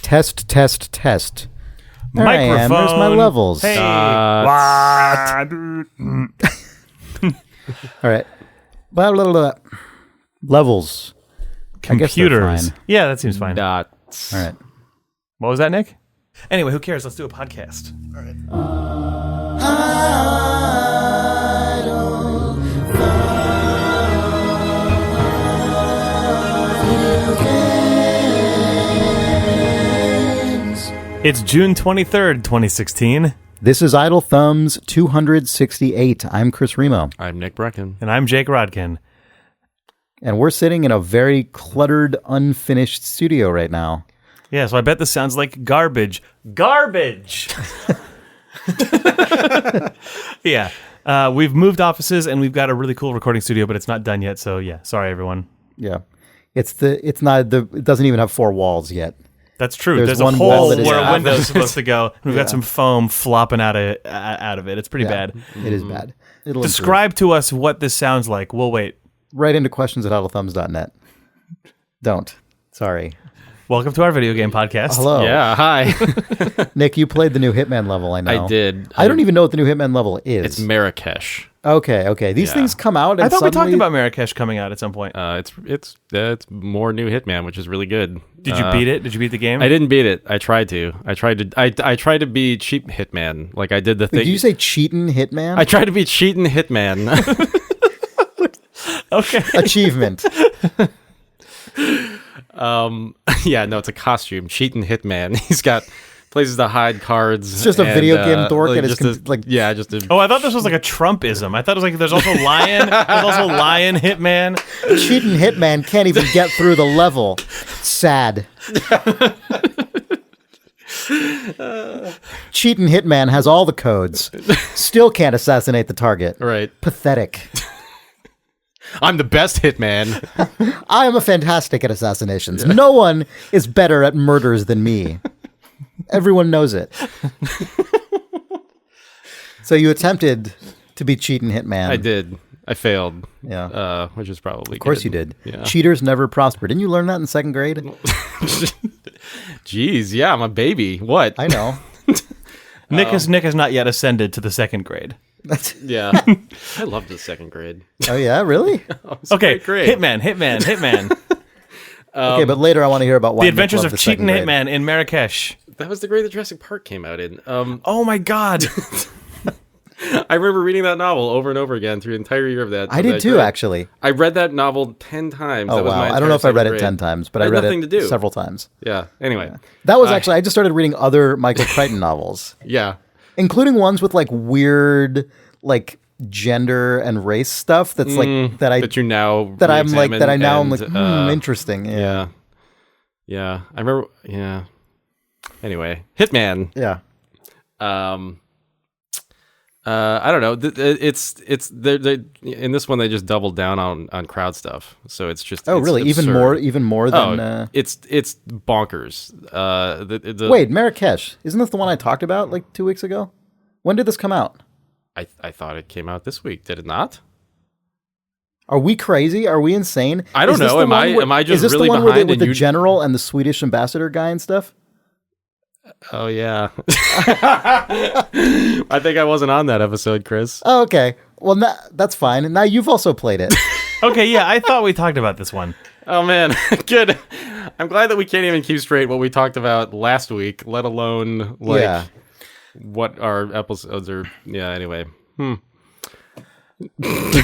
Test. There I am. Microphone. There's my levels. Hey. All right. Blah, blah, blah. Levels. I guess they're Computers. fine. Yeah, that seems fine. Dots. All right. What was that, Nick? Anyway, who cares? Let's do a podcast. All right. It's June 23rd, 2016. This is Idle Thumbs 268. I'm Chris Remo. I'm Nick Breckon. And I'm Jake Rodkin. And we're sitting in a very cluttered, unfinished studio right now. Yeah, so I bet this sounds like garbage. Garbage! Yeah. We've moved offices and we've got a really cool recording studio, but it's not done yet. So yeah, sorry everyone. Yeah. It doesn't even have four walls yet. That's true. There's There's a one hole wall that is where a out. window's supposed to go. We've got some foam flopping out of it. It's pretty bad. It is bad. It'll Describe to us what this sounds like. We'll wait. improve. Right into questions at idlethumbs.net. Don't. Sorry. Welcome to our video game podcast. Hello. Yeah, hi. Nick, you played the new Hitman level, I know. I did. I don't even know what the new Hitman level is. It's Marrakesh. Okay. These things come out and I thought we suddenly... talked about Marrakesh coming out at some point. It's more new Hitman, which is really good. Did you beat it? Did you beat the game? I didn't beat it. I tried to. I tried to be cheap Hitman. Like I did the thing. Did you say Cheatin Hitman? I tried to be Cheatin Hitman. Okay. Achievement. Yeah, no, it's a costume. Cheatin Hitman. He's got places to hide cards. It's just a video game dork like, and it's just a Oh, I thought this was like a Trumpism. I thought it was like there's also Lion. There's also Lion Hitman. Cheatin Hitman can't even get through the level. Sad. Cheatin Hitman has all the codes. Still can't assassinate the target. right. Pathetic. I'm the best Hitman. I am a fantastic at assassinations. No one is better at murders than me. Everyone knows it. So you attempted to be Cheatin Hitman. I did. I failed. Yeah. Which is probably Of course good. you did. Yeah. Cheaters never prosper. Didn't you learn that in second grade? Jeez, yeah, I'm a baby. What? I know. Nick has not yet ascended to the second grade. Yeah. I loved the second grade. Oh, yeah? Really? Okay, great. Hitman. Okay, but later I want to hear about why The Nick Adventures loved of the Cheatin second grade. Hitman in Marrakesh. That was the grade that Jurassic Park came out in. Oh my God. I remember reading that novel over and over again through the entire year of that. I did that too, grade. actually. I read that novel 10 times. Oh, That was wow. my I don't know if I entire read it second 10 times, but I I had read nothing it to do. several times. Yeah. Anyway. That was actually, I just started reading other Michael Crichton novels, Yeah. including ones with like weird, like gender and race stuff that's like, that I now am like, interesting. Yeah. Yeah. I remember. Yeah. Anyway, Hitman. Yeah. I don't know. They in this one they just doubled down on crowd stuff. So it's just Oh, it's really? absurd. Even more than. It's bonkers. Wait, Marrakesh. Isn't this the one I talked about like 2 weeks ago? When did this come out? I thought it came out this week. Did it not? Are we crazy? Are we insane? I don't Is this know. the Am one I- where- am I just is this really the one where behind with and the you- general and the Swedish ambassador guy and stuff? Oh yeah. I think I wasn't on that episode, Chris. Oh, okay. Well, that's fine. Now you've also played it. Okay, yeah, I thought we talked about this one. Oh man, good. I'm glad that we can't even keep straight what we talked about last week, let alone like what our episodes are. Yeah. Anyway.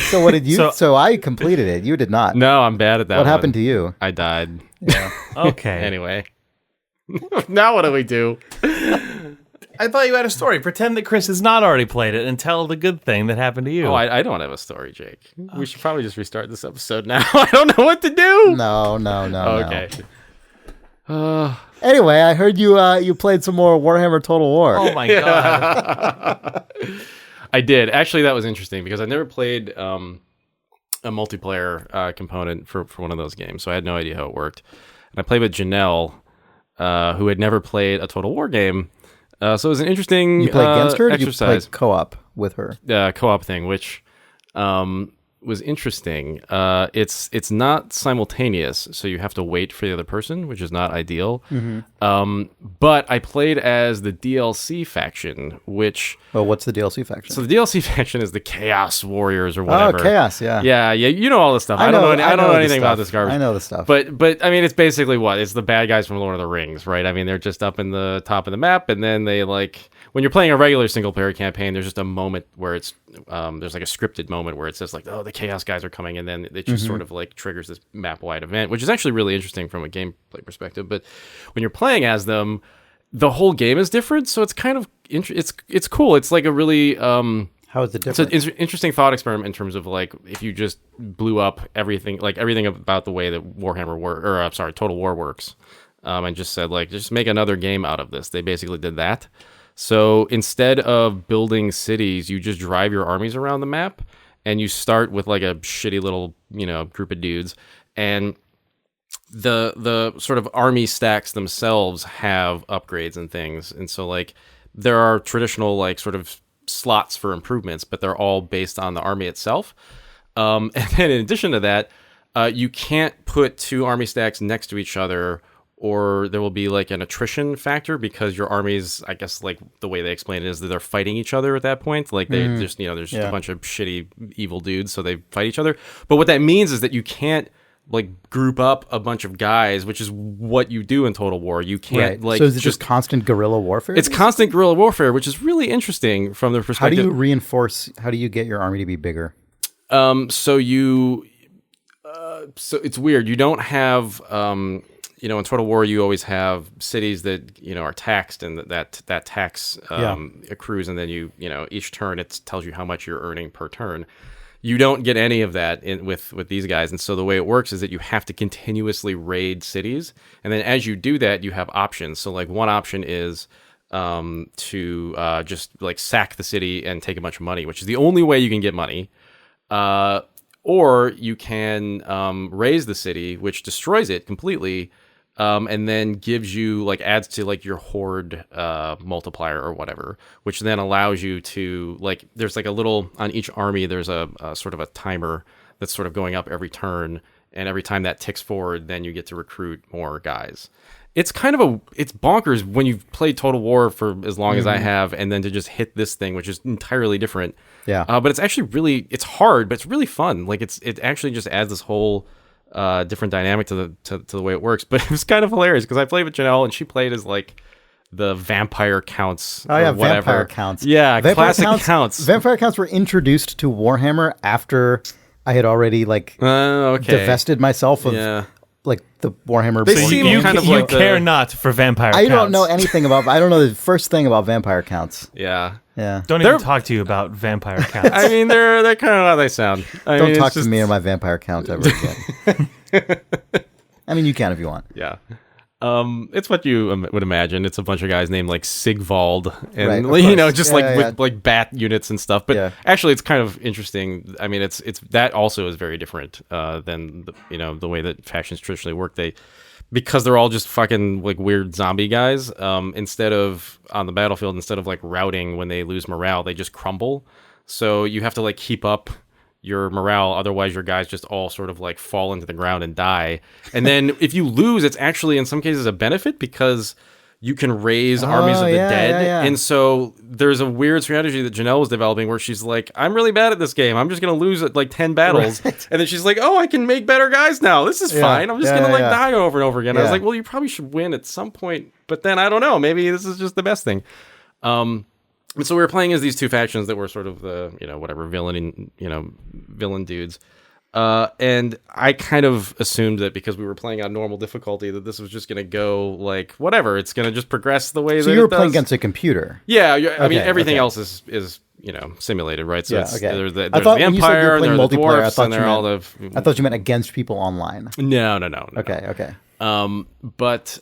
So what did you? So- So I completed it. You did not. No, I'm bad at that. What one. happened to you? I died. Okay. Anyway. Now what do we do? I thought you had a story. Pretend that Chris has not already played it and tell the good thing that happened to you. Oh, I don't have a story, Jake. We should probably just restart this episode now. I don't know what to do. No. Okay. Anyway, I heard you played some more Warhammer Total War. Oh my God. I did. Actually, that was interesting because I never played a multiplayer component for one of those games, so I had no idea how it worked. And I played with Janelle, who had never played a Total War game. So it was an interesting You play against her? Or did you exercise. play co-op with her? Co-op thing, which was interesting. It's not simultaneous, so you have to wait for the other person, which is not ideal. But I played as the DLC faction, which... Well, what's the DLC faction? So the DLC faction is the Chaos Warriors or whatever. Oh, Chaos, yeah. Yeah, you know all this stuff. I don't know anything about this garbage. I know the stuff. But I mean, it's basically what? It's the bad guys from Lord of the Rings, right? I mean, they're just up in the top of the map, and then they like... When you're playing a regular single-player campaign, there's just a moment where it's there's like a scripted moment where it says like, oh, the Chaos guys are coming, and then it just sort of like triggers this map-wide event, which is actually really interesting from a gameplay perspective. But when you're playing as them, the whole game is different, so it's kind of it's cool. It's like a really how is it different? It's an interesting thought experiment in terms of like if you just blew up everything about the way that Total War works, and just said like just make another game out of this. They basically did that. So instead of building cities, you just drive your armies around the map, and you start with like a shitty little, group of dudes, and the sort of army stacks themselves have upgrades and things. And so like there are traditional like sort of slots for improvements, but they're all based on the army itself. And then in addition to that, you can't put two army stacks next to each other, or there will be like an attrition factor because your armies, I guess like the way they explain it is that they're fighting each other at that point. Like they just, there's just a bunch of shitty evil dudes, so they fight each other. But what that means is that you can't like group up a bunch of guys, which is what you do in Total War. You can't like... So is it just constant guerrilla warfare? It's constant guerrilla warfare, which is really interesting from the perspective... How do you get your army to be bigger? So it's weird. You don't have... in Total War, you always have cities that, are taxed, and that tax accrues, and then each turn it tells you how much you're earning per turn. You don't get any of that with these guys, and so the way it works is that you have to continuously raid cities, and then as you do that, you have options. So like one option is to just like sack the city and take a bunch of money, which is the only way you can get money. Or you can raise the city, which destroys it completely. And then gives you like adds to like your horde multiplier or whatever, which then allows you to like there's like a little on each army there's a sort of a timer that's sort of going up every turn, and every time that ticks forward, then you get to recruit more guys. It's kind of it's bonkers when you've played Total War for as long as I have, and then to just hit this thing, which is entirely different. Yeah. But it's actually it's hard, but it's really fun. Like it actually just adds this whole different dynamic to the way it works. But it was kind of hilarious because I played with Janelle, and she played as like the vampire counts. Oh yeah, whatever. Vampire counts. Yeah, classic counts. Vampire counts were introduced to Warhammer after I had already divested myself of like the Warhammer. So you care not for vampire counts. I don't know anything about. I don't know the first thing about vampire counts. Yeah. Don't even talk to you about vampire counts. I mean, they're kind of how they sound. Don't talk to me or my vampire count ever again. I mean, you can if you want. Yeah. It's what you would imagine. It's a bunch of guys named like Sigvald, and right, with bat units and stuff. But actually, it's kind of interesting. I mean, it's that also is very different than the way that factions traditionally work. Because they're all just fucking like weird zombie guys. Instead of on the battlefield, instead of like routing when they lose morale, they just crumble. So you have to like keep up your morale, otherwise your guys just all sort of like fall into the ground and die. And then if you lose, it's actually in some cases a benefit because you can raise armies of the dead. Yeah. And so there's a weird strategy that Janelle was developing where she's like, I'm really bad at this game. I'm just going to lose at like 10 battles. Right. And then she's like, oh, I can make better guys now. This is fine. I'm just going to die over and over again. I was like, well, you probably should win at some point. But then I don't know. Maybe this is just the best thing. And so we were playing as these two factions that were sort of the, villain dudes. And I kind of assumed that because we were playing on normal difficulty that this was just going to go like whatever. It's going to just progress the way that it does. So you were playing against a computer. Yeah. I mean, everything else is simulated, right? So there's the Empire, and there are the dwarfs, and there are all the... I thought you meant against people online. No. Okay. But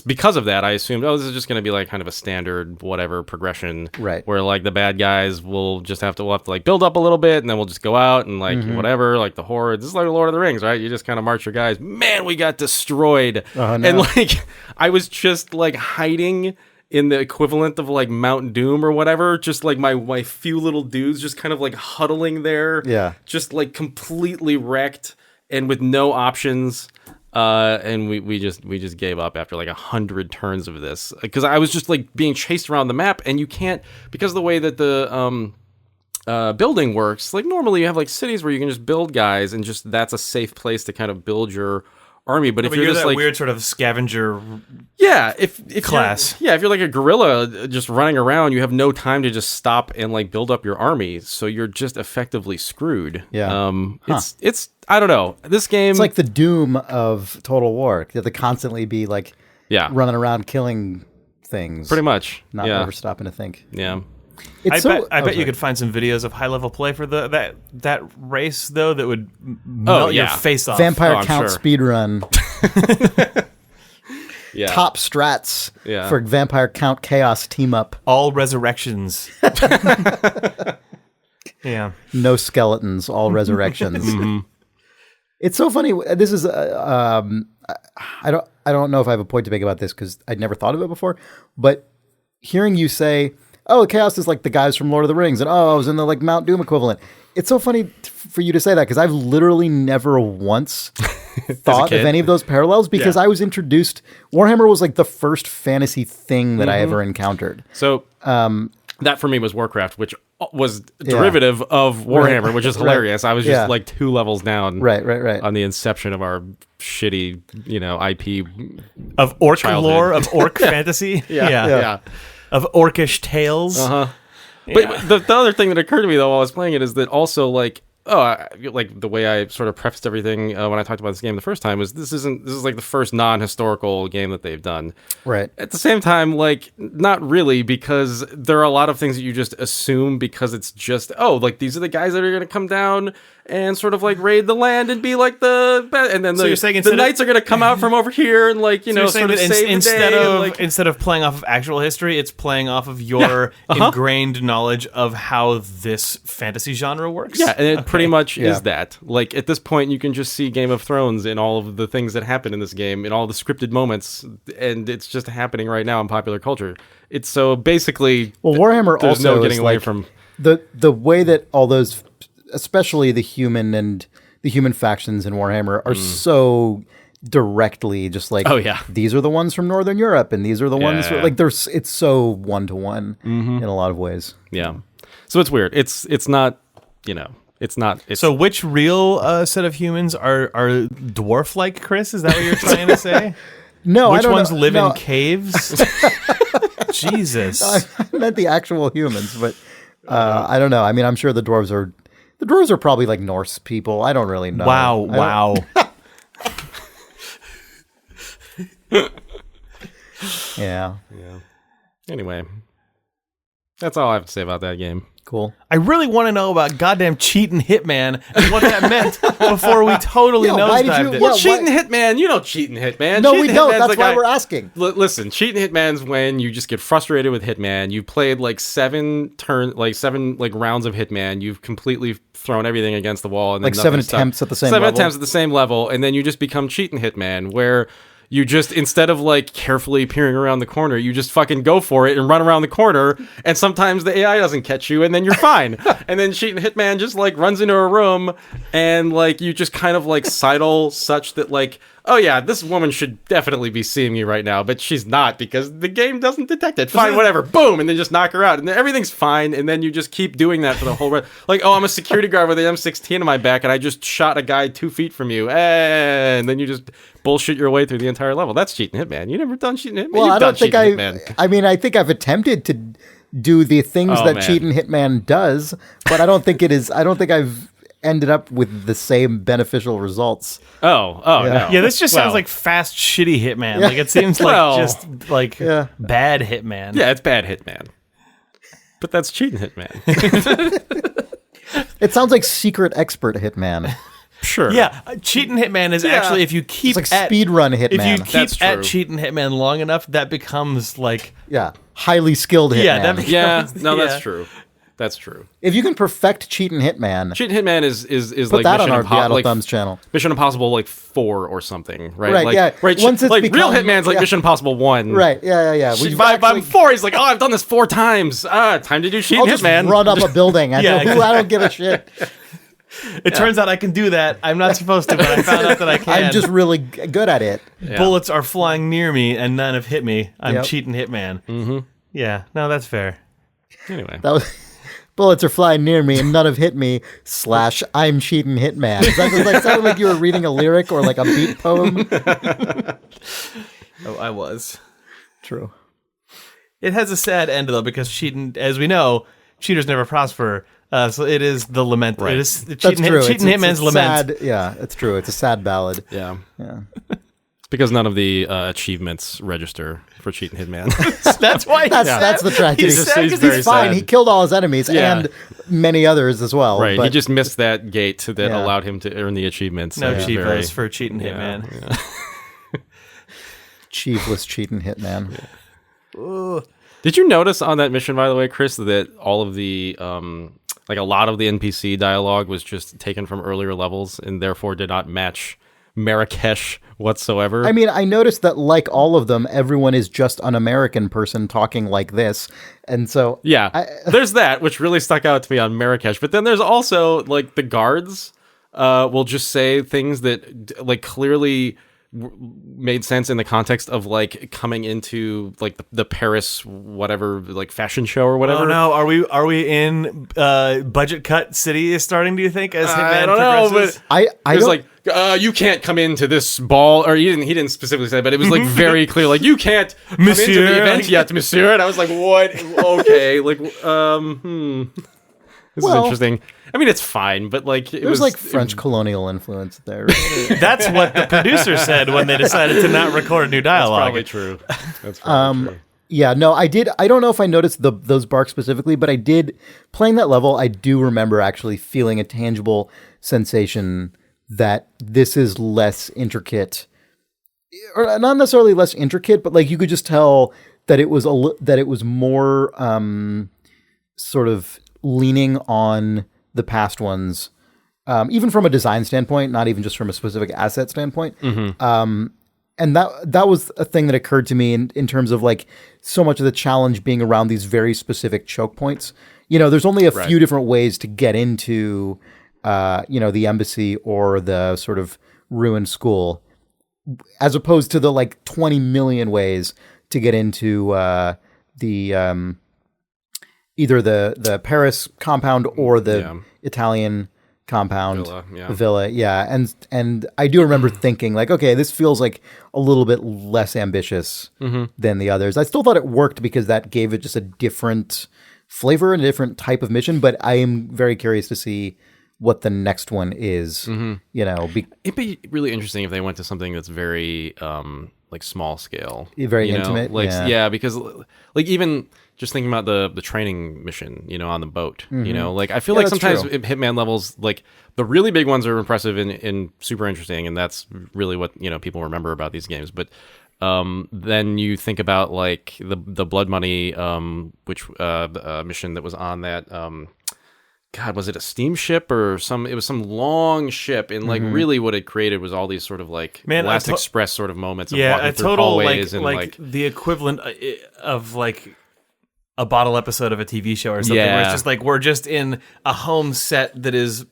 because of that, I assumed, this is just going to be like kind of a standard whatever progression, right? Where like the bad guys will just have to like build up a little bit, and then we'll just go out and like whatever, like the horde. This is like Lord of the Rings, right? You just kind of march your guys. Man, we got destroyed, and like I was just like hiding in the equivalent of like Mount Doom or whatever, just like my few little dudes just kind of like huddling there, just like completely wrecked and with no options. And we just gave up after like 100 turns of this, because I was just like being chased around the map, and you can't, because of the way that the building works. Like normally you have like cities where you can just build guys, and just that's a safe place to kind of build your army. But if you're just that like weird sort of scavenger, if class, if you're like a guerrilla just running around, you have no time to just stop and like build up your army, so you're just effectively screwed. It's I don't know, this game, it's like the Doom of Total War. You have to constantly be like running around killing things, pretty much, not ever stopping to think. I bet you could find some videos of high level play for that race though that would melt your face off. Vampire Count speedrun. Top strats for Vampire Count Chaos team up. All resurrections. No skeletons, all resurrections. It's so funny. This is I don't know if I have a point to make about this because I'd never thought of it before, but hearing you say, oh, Chaos is like the guys from Lord of the Rings, and I was in the like Mount Doom equivalent. It's so funny for you to say that, because I've literally never once thought of any of those parallels, because I was introduced, Warhammer was like the first fantasy thing that I ever encountered. So that for me was Warcraft, which was derivative of Warhammer, which is hilarious. I was just like 2 levels down on the inception of our shitty, IP of orc childhood. Lore, of orc fantasy. Of orcish tales. But the other thing that occurred to me though while I was playing it is that also like like the way I sort of prefaced everything when I talked about this game the first time was this is like the first non-historical game that they've done. Right. At the same time, like not really, because there are a lot of things that you just assume because it's just like these are the guys that are going to come down and sort of like raid the land and be like and then the knights are going to come out from over here and like sort of save the day. Instead of playing off of actual history, it's playing off of your ingrained knowledge of how this fantasy genre works. Yeah, and it pretty much is that. Like at this point, you can just see Game of Thrones in all of the things that happen in this game, in all the scripted moments, and it's just happening right now in popular culture. It's so basically Warhammer there's also no getting away like from the way that all those, especially the human factions in Warhammer are so directly just like, these are the ones from Northern Europe and these are the ones like it's so one-to-one in a lot of ways. So it's weird. It's not so which real set of humans are dwarf-like, Chris? Is that what you're trying to say? No, which I don't ones know. live in caves? Jesus. I meant the actual humans, but I don't know. I mean, I'm sure the dwarves are probably like Norse people. I don't really know. Wow. Yeah. Anyway, that's all I have to say about that game. Cool. I really want to know about goddamn Cheatin Hitman and what that meant before we totally nosedived it. Well, Cheatin Hitman, you know Cheatin Hitman. No, we don't. That's why we're asking. Listen, Cheatin Hitman's when you just get frustrated with Hitman. You've played like 7 rounds of Hitman. You've completely thrown everything against the wall. And then like 7 attempts at the same level. 7 attempts at the same level, and then you just become Cheatin Hitman, where you just, instead of like carefully peering around the corner, you just fucking go for it and run around the corner, and sometimes the AI doesn't catch you, and then you're fine. And then Cheatin Hitman just like runs into a room, and like you just kind of like sidle such that like, oh yeah, this woman should definitely be seeing me right now, but she's not because the game doesn't detect it. Fine, whatever, boom, and then just knock her out, and then everything's fine, and then you just keep doing that for the whole rest. Like, oh, I'm a security guard with an M16 on my back, and I just shot a guy 2 feet from you, and then you just bullshit your way through the entire level. That's Cheatin Hitman. You never done Cheatin Hitman? Well, I don't think I mean, I think I've attempted to do the things that Cheatin Hitman does, but I don't think I've ended up with the same beneficial results. No. Yeah, this just sounds like fast, shitty Hitman. Like it seems like just like bad Hitman. Yeah, it's bad Hitman. But that's Cheatin Hitman. It sounds like secret expert Hitman. Sure. Yeah, Cheatin Hitman is actually, if you keep it's like speedrun Hitman. If you keep at Cheatin Hitman long enough, that becomes like highly skilled Hitman. That's true. That's true. If you can perfect Cheatin Hitman, is put like that on Mission our Beatle like Thumbs channel. Mission Impossible like 4 or something, right? Right, like, yeah. Right, Once it's like become, real Hitman's like Mission Impossible 1. Right, yeah. By 4, he's like, oh, I've done this 4 times. Time to do Cheatin Hitman. Just run up a building. I don't give a shit. It turns out I can do that. I'm not supposed to, but I found out that I can. I'm just really good at it. Yeah. Bullets are flying near me, and none have hit me. I'm Cheatin Hitman. Mm-hmm. Yeah, no, that's fair. Anyway. Bullets are flying near me, and none have hit me, / I'm Cheatin Hitman. That sounded like you were reading a lyric or like a beat poem. Oh, I was. True. It has a sad end, though, because cheating, as we know, cheaters never prosper. So it is the lament. Right. It is Cheatin Hitman's lament. Sad, yeah, it's true. It's a sad ballad. Yeah. It's because none of the achievements register for Cheatin Hitman. That's why. That's the tragedy. He's sad 'cause he's fine. He killed all his enemies and many others as well. Right. But he just missed that gate that allowed him to earn the achievements. No cheapos for Cheatin Hitman. Yeah. Chiefless Cheatin Hitman. Did you notice on that mission, by the way, Chris, that all of the like a lot of the NPC dialogue was just taken from earlier levels and therefore did not match Marrakesh whatsoever? I mean, I noticed that like all of them, everyone is just an American person talking like this. And so... there's that, which really stuck out to me on Marrakesh. But then there's also, like, the guards will just say things that, like, clearly made sense in the context of like coming into like the Paris whatever like fashion show or whatever. Oh no, are we in budget cut city is starting? Do you think as Hitman I don't know, but I was like you can't come into this ball, or he didn't specifically say, but it was like very clear, like you can't come into the event yet, monsieur. And I was like, what? Okay, like This is interesting. I mean, it's fine, but like it was like French colonial influence there. That's what the producer said when they decided to not record new dialogue. That's probably true. That's probably true. Yeah, no, I did. I don't know if I noticed those barks specifically, but I did playing that level. I do remember actually feeling a tangible sensation that this is less intricate, or not necessarily less intricate, but like you could just tell that it was more sort of leaning on the past ones, even from a design standpoint, not even just from a specific asset standpoint. Mm-hmm. And that was a thing that occurred to me in terms of like so much of the challenge being around these very specific choke points. You know, there's only a few different ways to get into, the embassy or the sort of ruined school, as opposed to the like 20 million ways to get into the either the Paris compound or the Italian compound, villa. And I do remember thinking like, okay, this feels like a little bit less ambitious than the others. I still thought it worked because that gave it just a different flavor and a different type of mission, but I am very curious to see what the next one is. It'd be really interesting if they went to something that's very like small scale, very intimate, because like even just thinking about the training mission, on the boat, like I feel like sometimes Hitman levels, like the really big ones are impressive and super interesting, and that's really what people remember about these games. But then you think about like the Blood Money, which mission that was on that. God, was it a steamship or some? It was some long ship, and like really, what it created was all these sort of like Last Express sort of moments. Of walking through total hallways like the equivalent of like a bottle episode of a TV show or something. Where it's just like we're just in a home set that is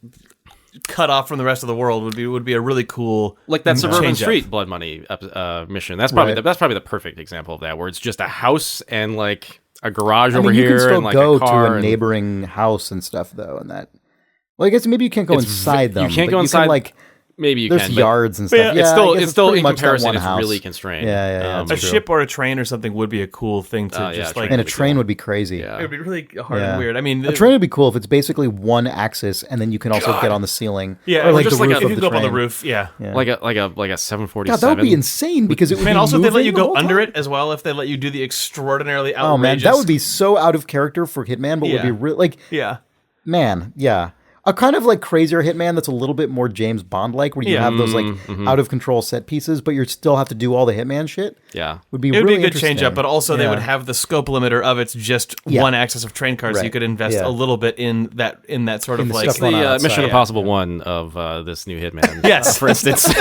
cut off from the rest of the world. Would be a really cool like that Suburban Street Blood Money mission. That's probably the perfect example of that, where it's just a house and like a garage over here, you can still and like go a car to a neighboring house and stuff though, and that. Well, I guess maybe you can't go inside them. You can't go inside. Like maybe you there's can. yards and stuff. It's still in comparison. It's really constrained. A ship or a train or something would be a cool thing to just like. And a train would be crazy. Yeah. It would be really hard and weird. I mean, a train would be cool if it's basically one axis, and then you can also get on the ceiling. Yeah, or like just the roof if you of go the up on the train. roof. Yeah. Like a 747. God, that would be insane because it would. Man, be also if they let you moving the go whole under time. it as well. If they let you do the extraordinarily outrageous. Oh man, that would be so out of character for Hitman, but would be real. Like yeah. Man, yeah. A kind of like crazier Hitman that's a little bit more James Bond-like, where you have those like out of control set pieces, but you still have to do all the Hitman shit. Yeah, would be It would really be a good change up, interesting. but also they would have the scope limiter of it's just one axis of train cars, so you Right. could invest Yeah. a little bit in that sort of the like stuff going on the outside, Mission yeah. Impossible 1 of this new Hitman. Yes. For instance.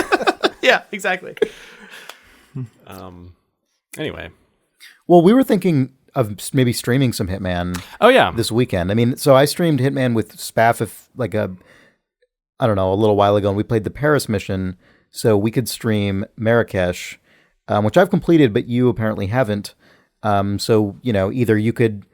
yeah, exactly. Anyway. Well, we were thinking of maybe streaming some Hitman Oh, yeah. this weekend. I mean, so I streamed Hitman with Spaff a little while ago, and we played the Paris mission, so we could stream Marrakesh, which I've completed, but you apparently haven't. So, either you could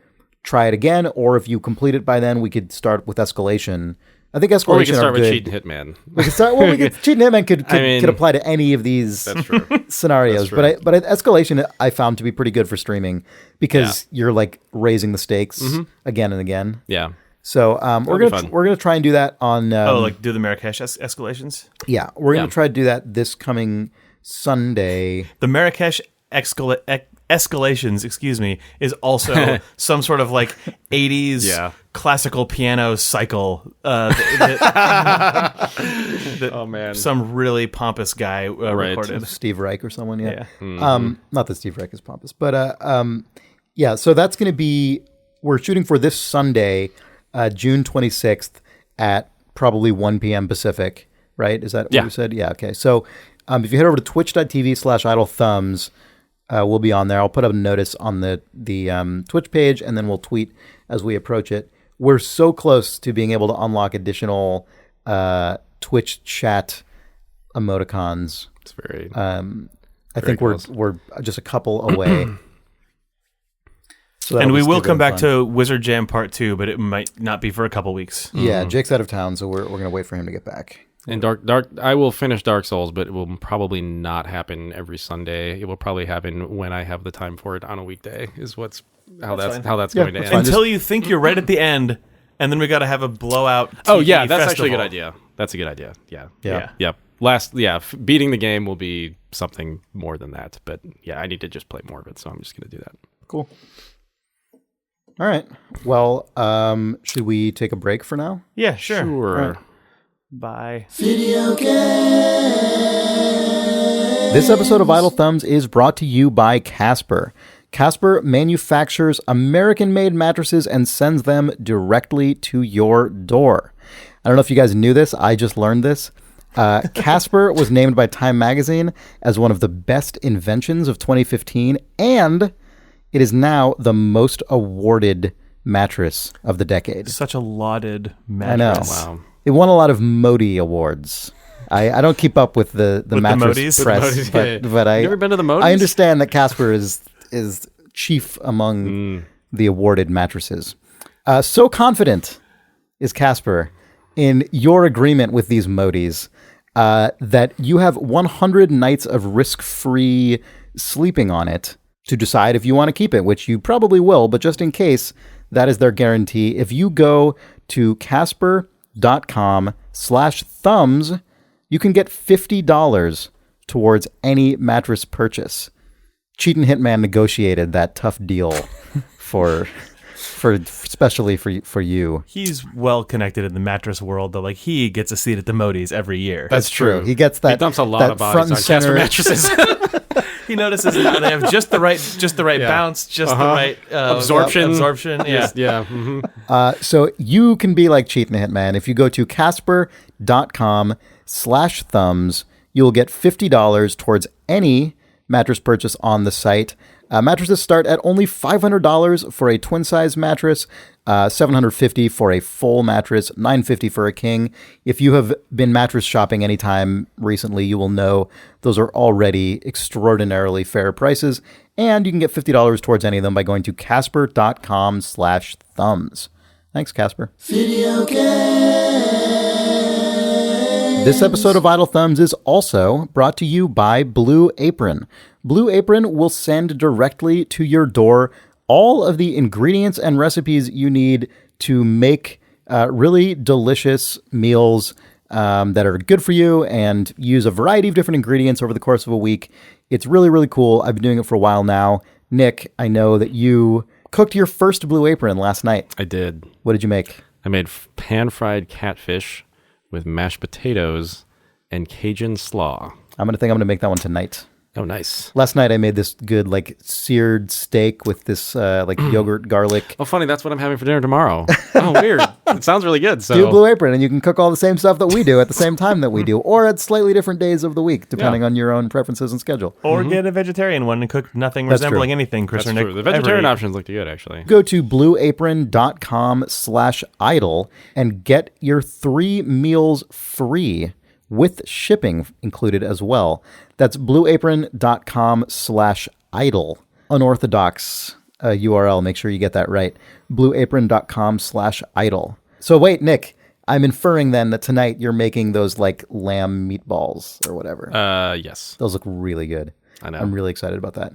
try it again, or if you complete it by then, we could start with Escalation. I think Escalation Or we can start are with good. Cheatin Hitman. We could start. Well, Cheatin Hitman could apply to any of these That's true. scenarios. That's true. But Escalation I found to be pretty good for streaming because you're like raising the stakes again and again. Yeah. So we're be gonna fun. we're gonna try and do that on. like do the Marrakesh escalations. Yeah, we're gonna Yeah. try to do that this coming Sunday. The Marrakesh escalations, is also some sort of like 80s classical piano cycle. That Oh, man. some really pompous guy recorded. Steve Reich or someone. Yeah. Yeah. Not that Steve Reich is pompous, but yeah. So that's gonna be. We're shooting for this Sunday, June 26th at probably 1 p.m. Pacific. Right? Is that what you said? Yeah. Okay. So if you head over to twitch.tv/idlethumbs. We'll be on there. I'll put up a notice on the Twitch page, and then we'll tweet as we approach it. We're so close to being able to unlock additional Twitch chat emoticons. It's very. I think we're just a couple away. So And we will come back fun. to Wizard Jam Part 2, but it might not be for a couple weeks. Yeah, Jake's out of town, so we're gonna wait for him to get back. And Dark, I will finish Dark Souls, but it will probably not happen every Sunday. It will probably happen when I have the time for it on a weekday. Is how that's going to end. Until you think you're right at the end, and then we got to have a blowout. Oh TV yeah, that's festival. actually a good idea. That's a good idea. Yeah. Yeah. Yep. Beating the game will be something more than that. But yeah, I need to just play more of it, so I'm just going to do that. Cool. All right. Well, should we take a break for now? Yeah, sure. Sure. Right. Bye. This episode of Idle Thumbs is brought to you by Casper. Casper manufactures American-made mattresses and sends them directly to your door. I don't know if you guys knew this. I just learned this. Casper was named by Time Magazine as one of the best inventions of 2015, and it is now the most awarded mattress of the decade. Such a lauded I know. mattress. Wow. It won a lot of Modi awards. I don't keep up with the mattress Modis? press, With the Modis, but I You ever been to the Modis? I understand that Casper is chief among the awarded mattresses. So confident is Casper in your agreement with these Modis that you have 100 nights of risk-free sleeping on it to decide if you want to keep it, which you probably will, but just in case, that is their guarantee. If you go to casper.com/thumbs, you can get $50 towards any mattress purchase. Cheatin Hitman negotiated that tough deal for especially for you. He's well connected in the mattress world, though. Like, he gets a seat at the Modis every year. That's true. He gets that. He dumps a lot that of bodies front on and Casper center mattresses. He notices that they have just the right bounce, just the right Absorption. Yeah. Yeah. So you can be like Cheatin Hitman. If you go to casper.com/thumbs, you'll get $50 towards any mattress purchase on the site. Mattresses start at only $500 for a twin size mattress, $750 for a full mattress, $950 for a king. If you have been mattress shopping anytime recently, you will know those are already extraordinarily fair prices, and you can get $50 towards any of them by going to casper.com/thumbs. Thanks, Casper. This episode of Idle Thumbs is also brought to you by Blue Apron. Blue Apron will send directly to your door all of the ingredients and recipes you need to make really delicious meals that are good for you and use a variety of different ingredients over the course of a week. It's really, really cool. I've been doing it for a while now. Nick, I know that you cooked your first Blue Apron last night. I did. What did you make? I made pan-fried catfish with mashed potatoes and Cajun slaw. I'm gonna make that one tonight. Oh, nice. Last night I made this good like seared steak with this like yogurt garlic. Oh, funny. That's what I'm having for dinner tomorrow. Oh, weird. It sounds really good. So Do Blue Apron, and you can cook all the same stuff that we do at the same time that we do, or at slightly different days of the week, depending on your own preferences and schedule. Or get a vegetarian one and cook nothing resembling anything. Chris That's or Nick true. The vegetarian options look good, actually. Go to blueapron.com/idle and get your 3 meals free with shipping included as well. That's blueapron.com/idle. Unorthodox URL. Make sure you get that right. blueapron.com/idle. So wait, Nick, I'm inferring then that tonight you're making those like lamb meatballs or whatever. Yes. Those look really good. I know. I'm really excited about that.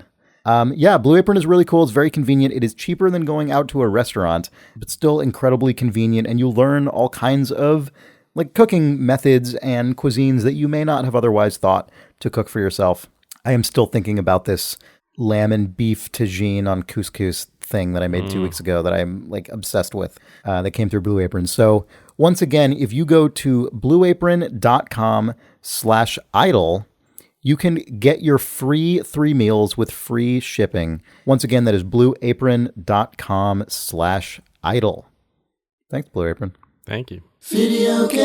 Yeah, Blue Apron is really cool. It's very convenient. It is cheaper than going out to a restaurant, but still incredibly convenient. And you'll learn all kinds of like cooking methods and cuisines that you may not have otherwise thought to cook for yourself. I am still thinking about this lamb and beef tagine on couscous thing that I made 2 weeks ago that I'm like obsessed with that came through Blue Apron. So once again, if you go to blueapron.com/idle, you can get your free 3 meals with free shipping. Once again, that is blueapron.com/idle. Thanks, Blue Apron. Thank you. Video game.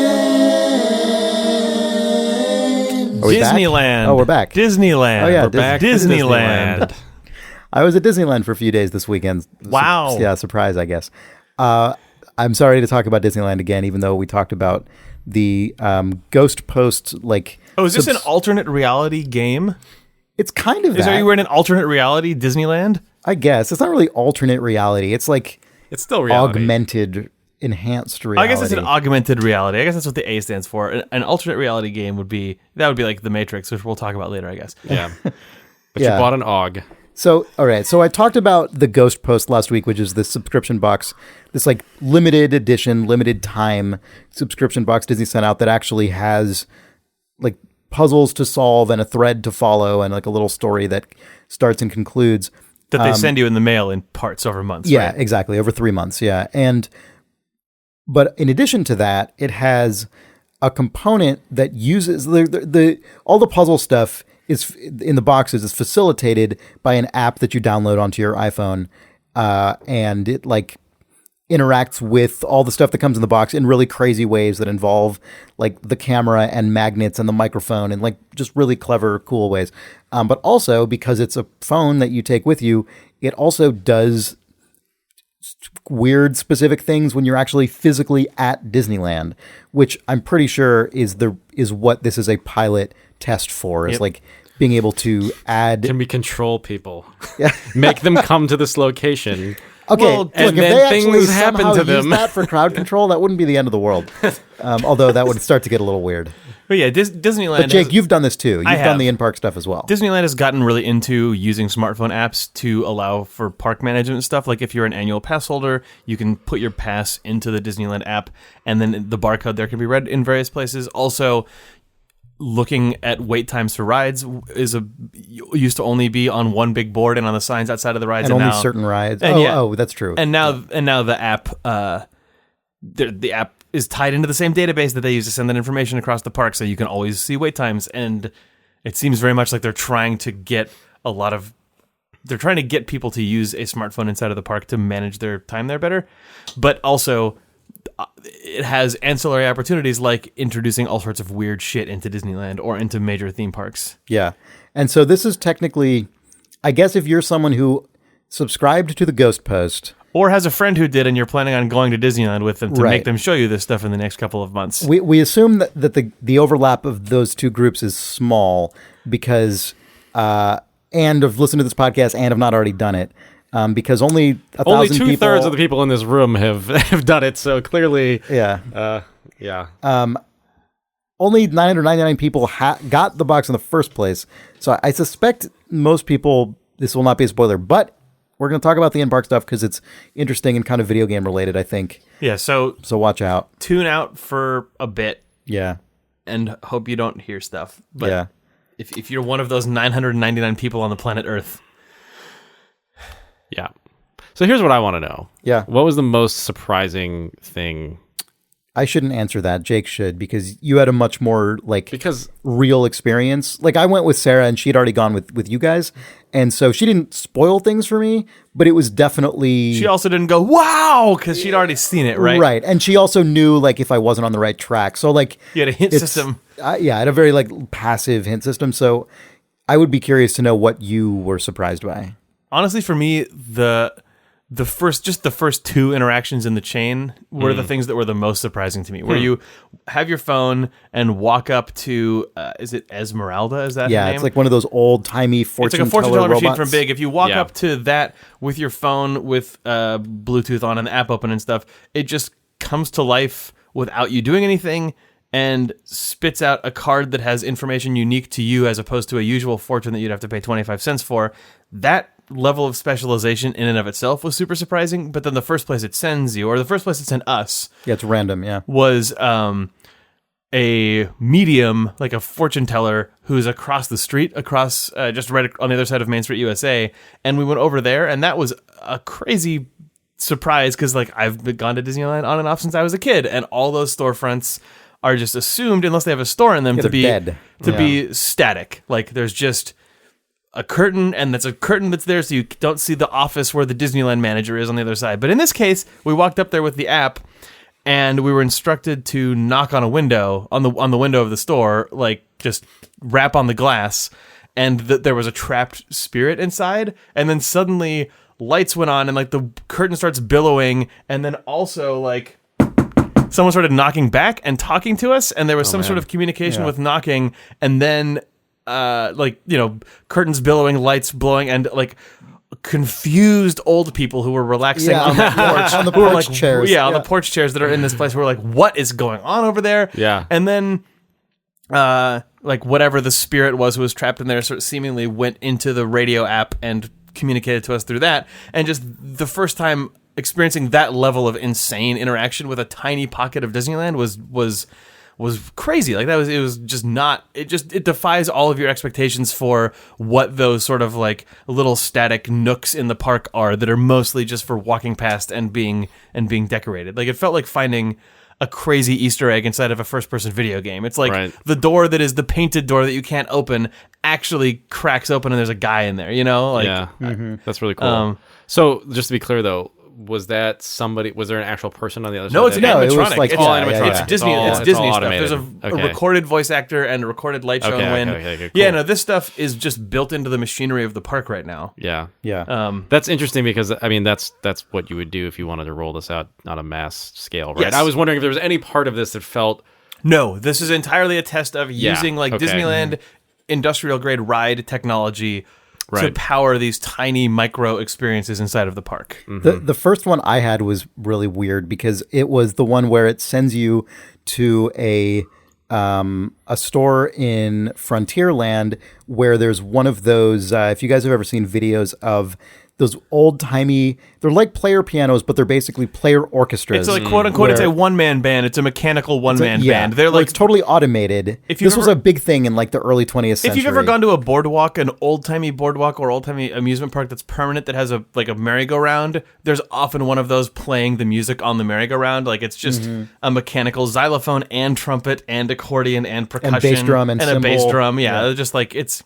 Disneyland. Oh, we're back. Disneyland. Oh, yeah. We're back. Disneyland. I was at Disneyland for a few days this weekend. Wow. Yeah, surprise, I guess. I'm sorry to talk about Disneyland again, even though we talked about the Ghost Post, like... Oh, is this an alternate reality game? It's kind of Are you in an alternate reality Disneyland? I guess. It's not really alternate reality. It's like... It's still reality. Augmented, enhanced reality. I guess it's an augmented reality. I guess that's what the A stands for. An alternate reality game would be like The Matrix, which we'll talk about later, I guess. Yeah. But Yeah. you bought an AUG. So, all right. So I talked about the Ghost Post last week, which is this subscription box, this like limited edition, limited time subscription box Disney sent out that actually has like puzzles to solve and a thread to follow and like a little story that starts and concludes. That they send you in the mail in parts over months. Yeah, right? exactly. Over 3 months. Yeah. But in addition to that, it has a component that uses all the puzzle stuff is in the boxes is facilitated by an app that you download onto your iPhone, and it like interacts with all the stuff that comes in the box in really crazy ways that involve like the camera and magnets and the microphone and like just really clever, cool ways. But also because it's a phone that you take with you, it also does weird specific things when you're actually physically at Disneyland, which I'm pretty sure is what this is a pilot test for, is like being able to add... Can we control people? Yeah. Make them come to this location. Okay, well, look, and if then they actually things happen somehow to them. use that for crowd control, that wouldn't be the end of the world. Although that would start to get a little weird. But yeah, Disneyland... But Jake, you've done this too. You've done the in-park stuff as well. Disneyland has gotten really into using smartphone apps to allow for park management stuff. Like if you're an annual pass holder, you can put your pass into the Disneyland app, and then the barcode there can be read in various places. Also, looking at wait times for rides used to only be on one big board and on the signs outside of the rides, and only now, certain rides. And that's true. And now the app, the app is tied into the same database that they use to send that information across the park, so you can always see wait times. And it seems very much like they're trying to get people to use a smartphone inside of the park to manage their time there better, but also it has ancillary opportunities like introducing all sorts of weird shit into Disneyland or into major theme parks. Yeah. And so this is technically, I guess if you're someone who subscribed to the Ghost Post... Or has a friend who did and you're planning on going to Disneyland with them to make them show you this stuff in the next couple of months. We assume that the overlap of those two groups is small because... and have listened to this podcast and have not already done it. Because only 1,000 people... Only 2/3 of the people in this room have done it, so clearly... Yeah. Yeah. Only 999 people got the box in the first place. So I suspect most people, this will not be a spoiler, but we're going to talk about the in-park stuff because it's interesting and kind of video game related, I think. Yeah, so watch out. Tune out for a bit. Yeah. And hope you don't hear stuff. But yeah. If you're one of those 999 people on the planet Earth... Yeah. So here's what I want to know. Yeah. What was the most surprising thing? I shouldn't answer that. Jake should, because you had a much more Because real experience. Like I went with Sarah and she'd already gone with you guys. And so she didn't spoil things for me, but it was definitely... She also didn't go, wow, because she'd already seen it, right? Right. And she also knew if I wasn't on the right track. So you had a hint system. Yeah, I had a very passive hint system. So I would be curious to know what you were surprised by. Honestly, for me, the first two interactions in the chain were the things that were the most surprising to me. Where you have your phone and walk up to, is it Esmeralda? Is that her name? It's like one of those old timey fortune It's like a fortune teller machine from Big. If you walk Yeah. up to that with your phone with Bluetooth on and the app open and stuff, it just comes to life without you doing anything and spits out a card that has information unique to you as opposed to a usual fortune that you'd have to pay 25 cents for. That level of specialization in and of itself was super surprising, but then the first place it sends you, or the first place it sent us, it's random, was a medium, like a fortune teller, who's across the street, just right on the other side of Main Street, USA, and we went over there, and that was a crazy surprise, because I've gone to Disneyland on and off since I was a kid, and all those storefronts are just assumed, unless they have a store in them, to be dead. Be static. There's just a curtain, and that's a curtain that's there, so you don't see the office where the Disneyland manager is on the other side. But in this case, we walked up there with the app, and we were instructed to knock on a window, on the window of the store, just rap on the glass, and there was a trapped spirit inside, and then suddenly lights went on, and the curtain starts billowing, and then also someone started knocking back and talking to us, and there was sort of communication with knocking, and then curtains billowing, lights blowing, and confused old people who were relaxing on the porch, on the porch chairs. On the porch chairs that are in this place. Who were what is going on over there? Yeah. And then whatever the spirit was who was trapped in there sort of seemingly went into the radio app and communicated to us through that. And just the first time experiencing that level of insane interaction with a tiny pocket of Disneyland was crazy. It defies all of your expectations for what those sort of little static nooks in the park are that are mostly just for walking past and being decorated. It felt like finding a crazy Easter egg inside of a first-person video game. It's the door that is the painted door that you can't open actually cracks open and there's a guy in there, That's really cool. So just to be clear though, was there an actual person on the other side? No, it's animatronic. It was it's all animatronic. animatronic. It's Disney. It's It's Disney all stuff. automated. There's a recorded voice actor and a recorded light show in the wind. Okay, Yeah, cool. no, this stuff is just built into the machinery of the park right now. Yeah. That's interesting because that's what you would do if you wanted to roll this out on a mass scale, right? Yes. I was wondering if there was any part of this that felt... No, this is entirely a test of using okay. Disneyland industrial grade ride technology to Right. power these tiny micro experiences inside of the park. The first one I had was really weird because it was the one where it sends you to a store in Frontierland where there's one of those, if you guys have ever seen videos of those old-timey, they're like player pianos, but they're basically player orchestras. It's quote-unquote, it's a one-man band. It's a mechanical one-man band. They're it's totally automated. This was a big thing in the early 20th century. If you've ever gone to a boardwalk, an old-timey boardwalk or old-timey amusement park that's permanent that has a merry-go-round, there's often one of those playing the music on the merry-go-round. It's just a mechanical xylophone and trumpet and accordion and percussion. And bass drum and a cymbal. bass drum. Yeah, they're just it's...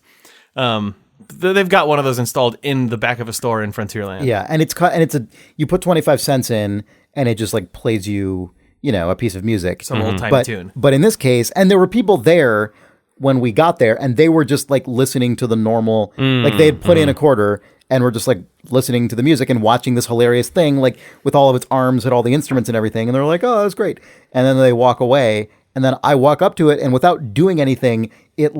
they've got one of those installed in the back of a store in Frontierland. Yeah, and you put 25 cents in, and it just plays you, a piece of music, some old time tune. But in this case, and there were people there when we got there, and they were just listening to the normal, they had put in a quarter and were just listening to the music and watching this hilarious thing, with all of its arms and all the instruments and everything, and they're like, oh, that was great, and then they walk away, and then I walk up to it, and without doing anything, it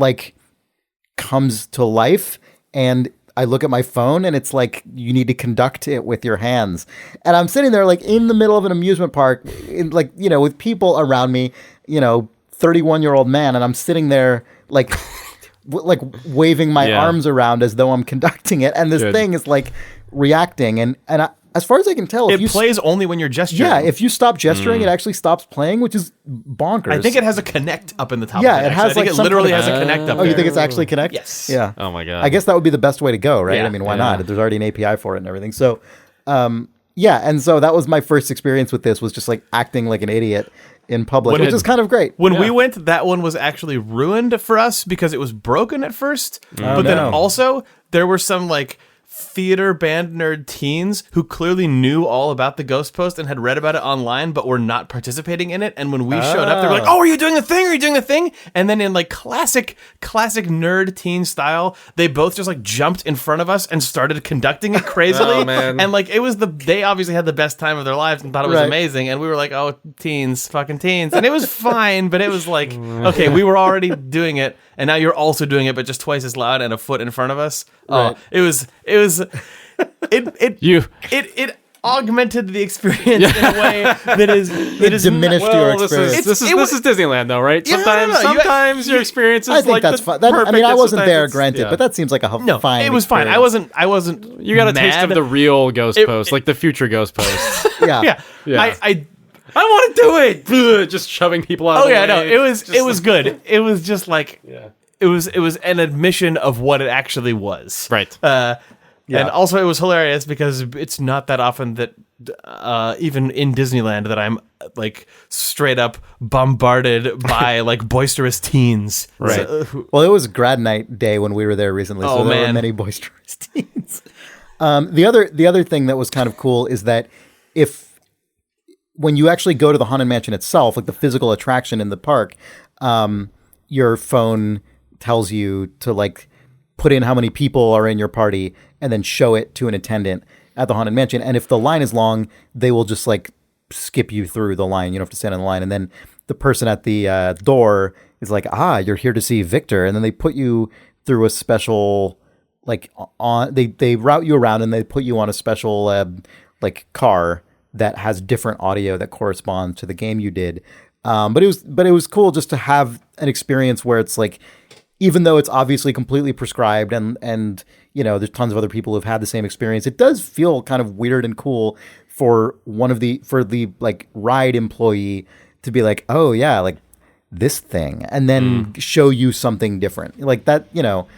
comes to life. And I look at my phone and it's you need to conduct it with your hands. And I'm sitting there in the middle of an amusement park, with people around me, 31-year-old man. And I'm sitting there waving my arms around as though I'm conducting it. And this thing is reacting. And as far as I can tell, it plays only when you're gesturing. Yeah, if you stop gesturing, it actually stops playing, which is bonkers. I think it has a Connect up in the top. Yeah, of it has I think it literally has a Connect up. Oh, there. you think it's actually Connect? Yes. Yeah. Oh my god. I guess that would be the best way to go, right? Yeah. I mean, why not? There's already an API for it and everything. So, Yeah, and so that was my first experience with this, was just like acting like an idiot in public, which is kind of great. When we went, that one was actually ruined for us because it was broken at first. Then also there were some like theater band nerd teens who clearly knew all about the Ghost Post and had read about it online, but were not participating in it. And when we showed up, they were like, "Oh, are you doing the thing? Are you doing the thing?" And then in like classic nerd teen style, they both just like jumped in front of us and started conducting it crazily. Oh, man. And like they obviously had the best time of their lives and thought it was amazing. And we were like, "Oh, teens, fucking teens," and it was fine, but it was like, okay, we were already doing it, and now you're also doing it, but just twice as loud and a foot in front of us. Right. It augmented the experience in a way that is diminished your experience. This is Disneyland, though, right? Yeah, Sometimes your experience is I think like that's fine. I mean, I wasn't there, granted, but that seems like a fine. It was fine. I wasn't. You got a taste mad. of the real Ghost Post, like the future Ghost Post. Yeah. I want to do it. Just shoving people out. Oh yeah, no, it was good. It was just like it was an admission of what it actually was. Right. And also it was hilarious because it's not that often that even in Disneyland that I'm like straight up bombarded by like boisterous teens. Right. Well, it was grad night day when we were there recently, so there were many boisterous teens. The other thing that was kind of cool is that when you actually go to the Haunted Mansion itself, like the physical attraction in the park, your phone tells you to like put in how many people are in your party and then show it to an attendant at the Haunted Mansion. And if the line is long, they will just like skip you through the line. You don't have to stand in the line. And then the person at the door is like, you're here to see Victor. And then they put you through a special, like they route you around and they put you on a special like car that has different audio that corresponds to the game you did. But it was cool just to have an experience where it's like, even though it's obviously completely prescribed and you know there's tons of other people who've had the same experience, it does feel kind of weird and cool for the like ride employee to be like, oh yeah, like this thing, and then show you something different like that. You know,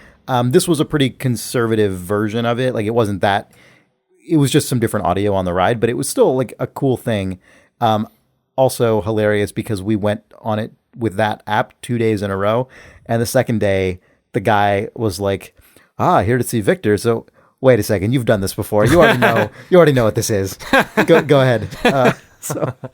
this was a pretty conservative version of it. Like it wasn't that. It was just some different audio on the ride, but it was still like a cool thing. Also hilarious because we went on it with that app 2 days in a row. And the second day, the guy was like, here to see Victor. So wait a second, you've done this before. You already know what this is. Go ahead.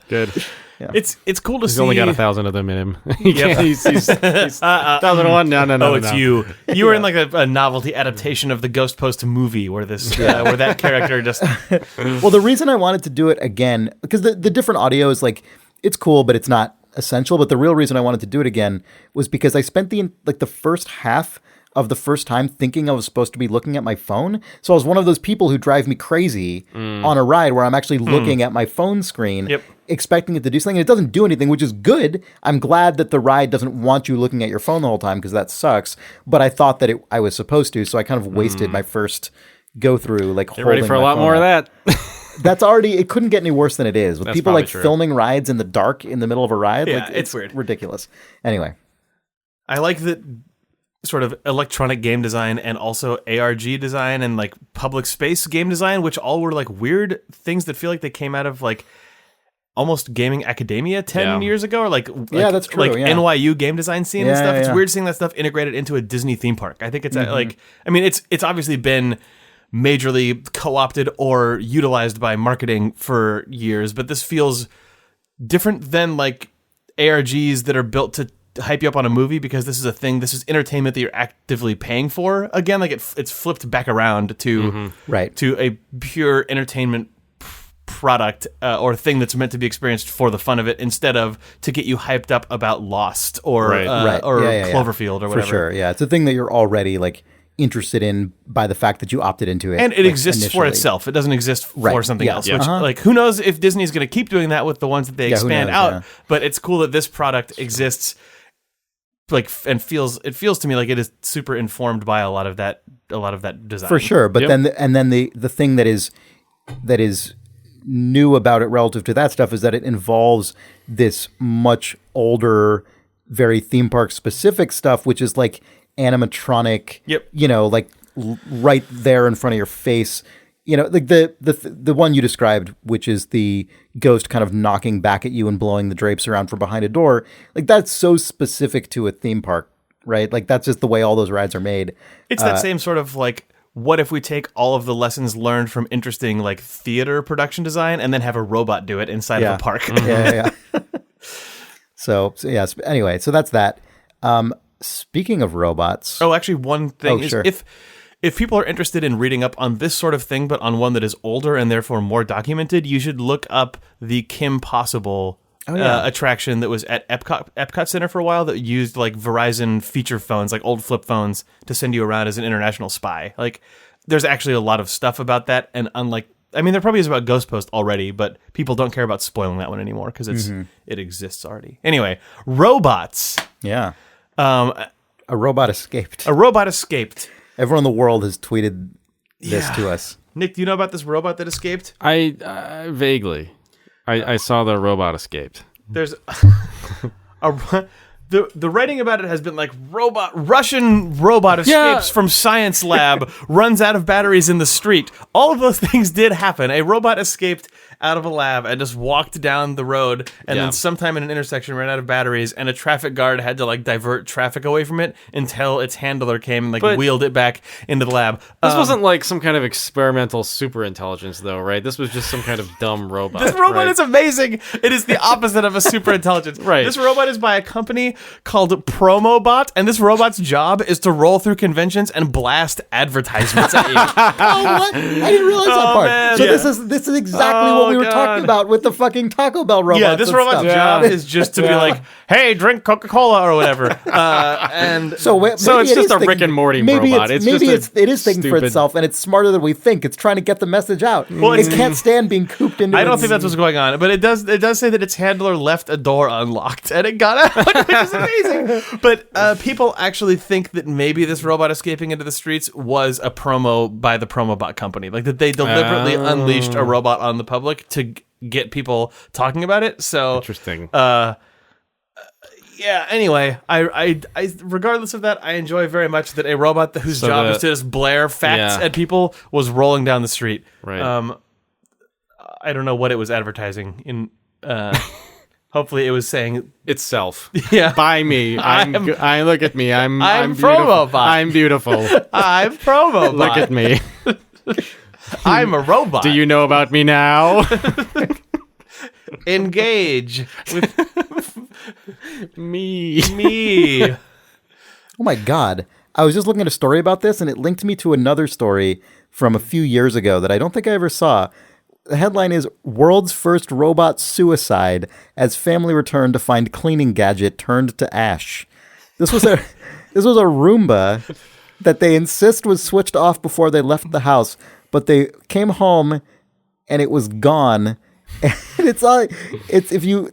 Good. Yeah. It's cool to see. He's only got 1,000 of them in him. He's 1,001. No. It's you. You were in like a novelty adaptation of the Ghost Post movie where where that character just. Well, the reason I wanted to do it again, because the different audio is like, it's cool, but it's not essential. But the real reason I wanted to do it again was because I spent the first half of the first time thinking I was supposed to be looking at my phone. So I was one of those people who drive me crazy on a ride where I'm actually looking at my phone screen, expecting it to do something. And it doesn't do anything, which is good. I'm glad that the ride doesn't want you looking at your phone the whole time because that sucks. But I thought that I was supposed to, so I kind of wasted my first go through. Like, get ready for a lot more of that. That's already, it couldn't get any worse than it is. With That's people like true. filming rides in the dark in the middle of a ride, Yeah, like, it's weird. Ridiculous. Anyway. I like that sort of electronic game design and also ARG design and like public space game design, which all were like weird things that feel like they came out of like almost gaming academia 10 years ago, or like that's true. Like NYU game design scene and stuff. It's weird seeing that stuff integrated into a Disney theme park. I think it's like, I mean, it's obviously been majorly co-opted or utilized by marketing for years, but this feels different than like ARGs that are built to hype you up on a movie, because this is a thing, this is entertainment that you're actively paying for. Again, like it's flipped back around to to a pure entertainment product or thing that's meant to be experienced for the fun of it, instead of to get you hyped up about Lost or Cloverfield or whatever. For sure, yeah. It's a thing that you're already like interested in by the fact that you opted into it, and it exists for itself. It doesn't exist for something else. Which, like, who knows if Disney's going to keep doing that with the ones that they expand out? But it's cool that this product exists, like, and it feels to me like it is super informed by a lot of that design for sure. But then the thing that is new about it relative to that stuff is that it involves this much older, very theme park specific stuff, which is like animatronic, you know, like right there in front of your face, like the one you described, which is the ghost kind of knocking back at you and blowing the drapes around from behind a door. Like that's so specific to a theme park, right? Like that's just the way all those rides are made. It's that same sort of like, what if we take all of the lessons learned from interesting like theater production design and then have a robot do it inside of a park? Yeah. So yes. Anyway, so that's that. Speaking of robots. Oh, actually, one thing is sure. if people are interested in reading up on this sort of thing, but on one that is older and therefore more documented, you should look up the Kim Possible attraction that was at Epcot Center for a while that used like Verizon feature phones, like old flip phones, to send you around as an international spy. Like, there's actually a lot of stuff about that, and unlike, I mean, there probably is about Ghost Post already, but people don't care about spoiling that one anymore because it exists already. Anyway, robots. Yeah. A robot escaped. A robot escaped. Everyone in the world has tweeted this to us. Nick, do you know about this robot that escaped? I vaguely. I saw the robot escaped. There's the writing about it has been like Russian robot escapes from science lab, runs out of batteries in the street. All of those things did happen. A robot escaped out of a lab and just walked down the road, and then sometime in an intersection ran out of batteries, and a traffic guard had to like divert traffic away from it until its handler came and wheeled it back into the lab. This wasn't like some kind of experimental super intelligence though, right? This was just some kind of dumb robot. This robot is amazing. It is the opposite of a super intelligence. Right. This robot is by a company called Promobot, and this robot's job is to roll through conventions and blast advertisements at you. Oh, what? I didn't realize that part. Man. So this is exactly what we were talking about with the fucking Taco Bell robot. Yeah, this robot's job is just to be like, hey, drink Coca-Cola or whatever. And so it's just a Rick and Morty robot. It is thinking for itself, and it's smarter than we think. It's trying to get the message out. Well, it can't stand being cooped into. I don't think that's what's going on, but it does say that its handler left a door unlocked and it got out, which is amazing. But people actually think that maybe this robot escaping into the streets was a promo by the Promobot company, like that they deliberately unleashed a robot on the public to get people talking about it. So interesting. Yeah. Anyway, I regardless of that, I enjoy very much that a robot whose job is to just blare facts at people was rolling down the street. Right. I don't know what it was advertising in. Hopefully, it was saying itself. Yeah, buy me. I look at me. I'm Promobot. I'm beautiful. I'm Promobot. Look at me. I'm a robot. Do you know about me now? Engage with me. Oh my God. I was just looking at a story about this, and it linked me to another story from a few years ago that I don't think I ever saw. The headline is World's First Robot Suicide as Family Returned to Find Cleaning Gadget Turned to Ash. This was a Roomba that they insist was switched off before they left the house, but they came home and it was gone. And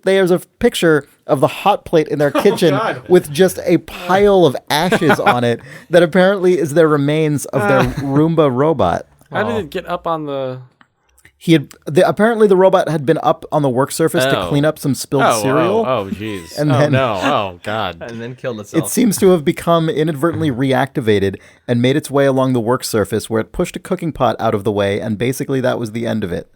there's a picture of the hot plate in their kitchen with just a pile of ashes on it that apparently is their remains of their Roomba robot. How did it get up on the... Apparently the robot had been up on the work surface to clean up some spilled cereal. Oh, jeez. Oh, God. And then killed itself. It seems to have become inadvertently reactivated and made its way along the work surface where it pushed a cooking pot out of the way, and basically that was the end of it.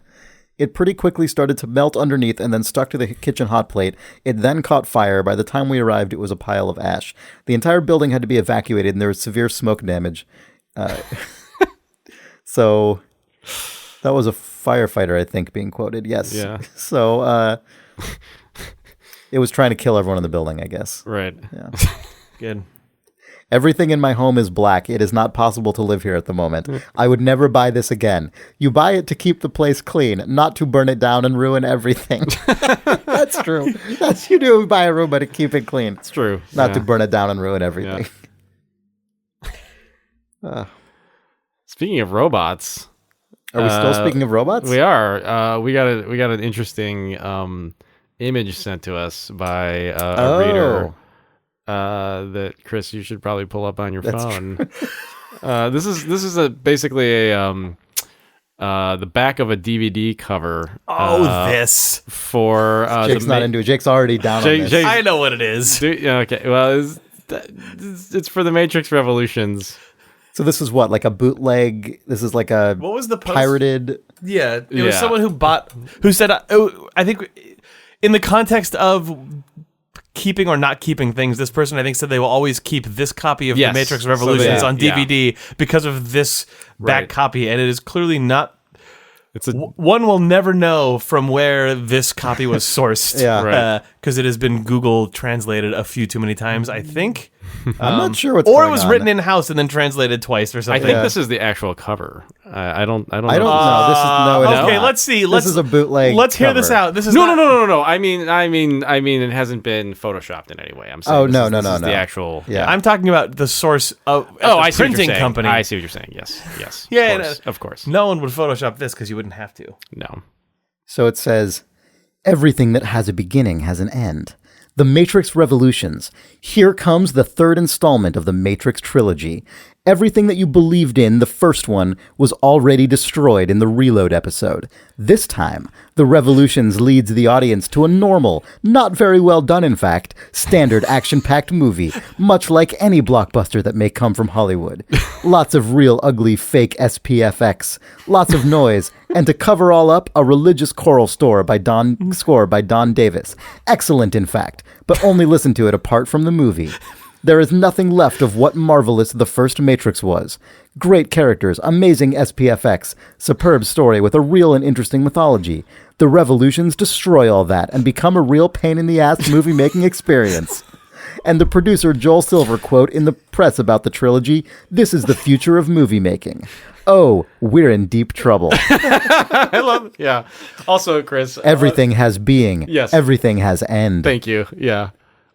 It pretty quickly started to melt underneath and then stuck to the kitchen hot plate. It then caught fire. By the time we arrived, it was a pile of ash. The entire building had to be evacuated, and there was severe smoke damage. So that was a firefighter, I think, being quoted. Yes. Yeah. So it was trying to kill everyone in the building, I guess. Right. Yeah. Good. Everything in my home is black. It is not possible to live here at the moment. I would never buy this again. You buy it to keep the place clean, not to burn it down and ruin everything. That's true. You do buy a Roomba to keep it clean. It's true. Not to burn it down and ruin everything. Yeah. Speaking of robots... Are we still speaking of robots? We are. We got an interesting image sent to us by a reader that Chris, you should probably pull up on your phone. This is basically a the back of a DVD cover. This for Jake's not into it. Jake's already down on this. I know what it is. Okay, well, it's for the Matrix Revolutions. So this is what, like a bootleg? This is like a What was the post? pirated? Yeah, it was someone who said, I think in the context of keeping or not keeping things, this person I think said they will always keep this copy of The Matrix Revolutions on DVD because of this back copy, and it is clearly not. One will never know from where this copy was sourced, because it has been Google translated a few too many times, I think. I'm not sure what's or going it was on. written in house and then translated twice or I something. think this is the actual cover. I don't know. know. This is no. It is Okay, not. let's see. This is a bootleg. Let's hear cover. this out. This is No. I mean, it hasn't been photoshopped in any way. I'm saying. Oh, this is the actual. Yeah. I'm talking about the source of the I see what you're printing saying. company. I see what you're saying. Yes. Yeah, of course. No one would Photoshop this because you wouldn't have to. No. So it says, everything that has a beginning has an end. The Matrix Revolutions. Here comes the third installment of the Matrix trilogy. Everything that you believed in, the first one, was already destroyed in the Reload episode. This time, the Revolutions leads the audience to a normal, not very well done in fact, standard action-packed movie, much like any blockbuster that may come from Hollywood. Lots of real ugly fake SPFX, lots of noise, and to cover all up, a religious choral score by Don Davis. Excellent, in fact, but only listen to it apart from the movie. There is nothing left of what marvelous the first Matrix was. Great characters, amazing SPFX, superb story with a real and interesting mythology. The Revolutions destroy all that and become a real pain-in-the-ass movie-making experience. And the producer Joel Silver quote in the press about the trilogy, "This is the future of movie making." Oh, we're in deep trouble. I love. Yeah. Also, Chris. Everything has being. Yes. Everything has end. Thank you. Yeah.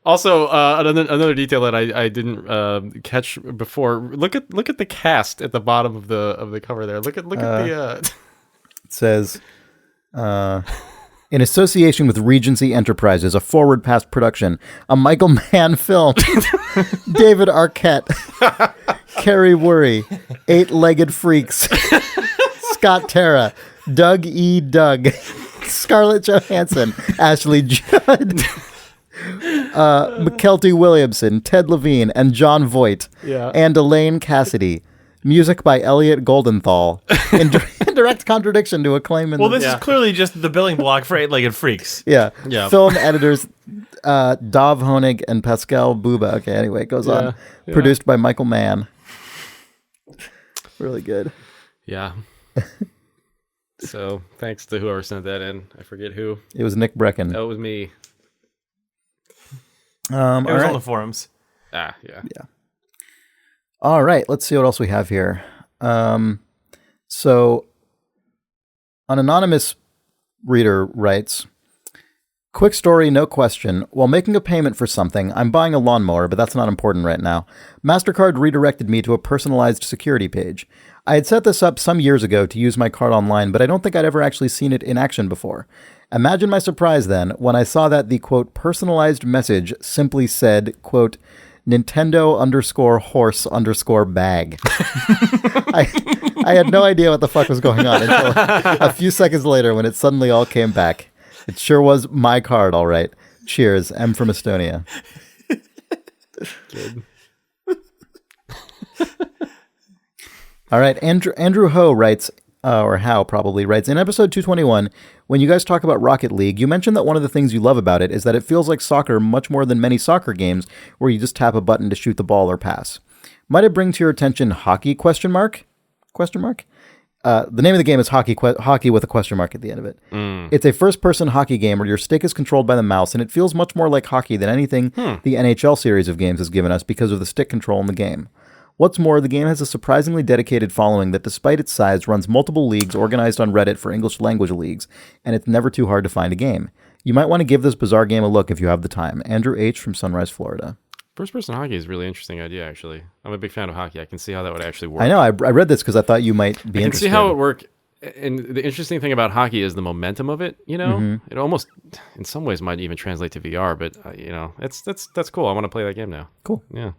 Also, another detail that I didn't catch before. Look at the cast at the bottom of the cover there. Look at the. It says, in association with Regency Enterprises, a Forward Past production, a Michael Mann film, David Arquette, Carrie Worry, Eight-Legged Freaks, Scott Terra, Doug E. Doug, Scarlett Johansson, Ashley Judd, McKelty Williamson, Ted Levine, and John Voight, and Elaine Cassidy. Music by Elliot Goldenthal. In direct contradiction to Acclaim. Well, this is clearly just the billing block for Eight-Legged Freaks. Yeah. Yeah. Film editors Dov Honig and Pascal Buba. Okay, anyway, it goes on. Yeah. Produced by Michael Mann. Really good. Yeah. So, thanks to whoever sent that in. I forget who. It was Nick Breckon. Oh, it was me. It was on the forums. Ah, yeah. All right, let's see what else we have here. So, an anonymous reader writes, quick story, no question. While making a payment for something, I'm buying a lawnmower, but that's not important right now. MasterCard redirected me to a personalized security page. I had set this up some years ago to use my card online, but I don't think I'd ever actually seen it in action before. Imagine my surprise then when I saw that the, quote, personalized message simply said, quote, Nintendo_horse_bag. I had no idea what the fuck was going on until a few seconds later when it suddenly all came back. It sure was my card, all right. Cheers, M from Estonia. Good. All right, Andrew Ho writes, or Howe probably writes, in episode 221, when you guys talk about Rocket League, you mentioned that one of the things you love about it is that it feels like soccer much more than many soccer games where you just tap a button to shoot the ball or pass. Might it bring to your attention hockey, question mark? The name of the game is hockey with a question mark at the end of it. It's a first-person hockey game where your stick is controlled by the mouse, and it feels much more like hockey than anything the NHL series of games has given us because of the stick control in the game. What's more, the game has a surprisingly dedicated following that despite its size runs multiple leagues organized on Reddit for English language leagues, and it's never too hard to find a game. You might want to give this bizarre game a look if you have the time. Andrew H. from Sunrise, Florida. First-person hockey is a really interesting idea, actually. I'm a big fan of hockey. I can see how that would actually work. I know. I read this because I thought you might be interested. I can see how it would work. And the interesting thing about hockey is the momentum of it, you know? Mm-hmm. It almost, in some ways, might even translate to VR, but, you know, that's cool. I want to play that game now. Cool. Yeah.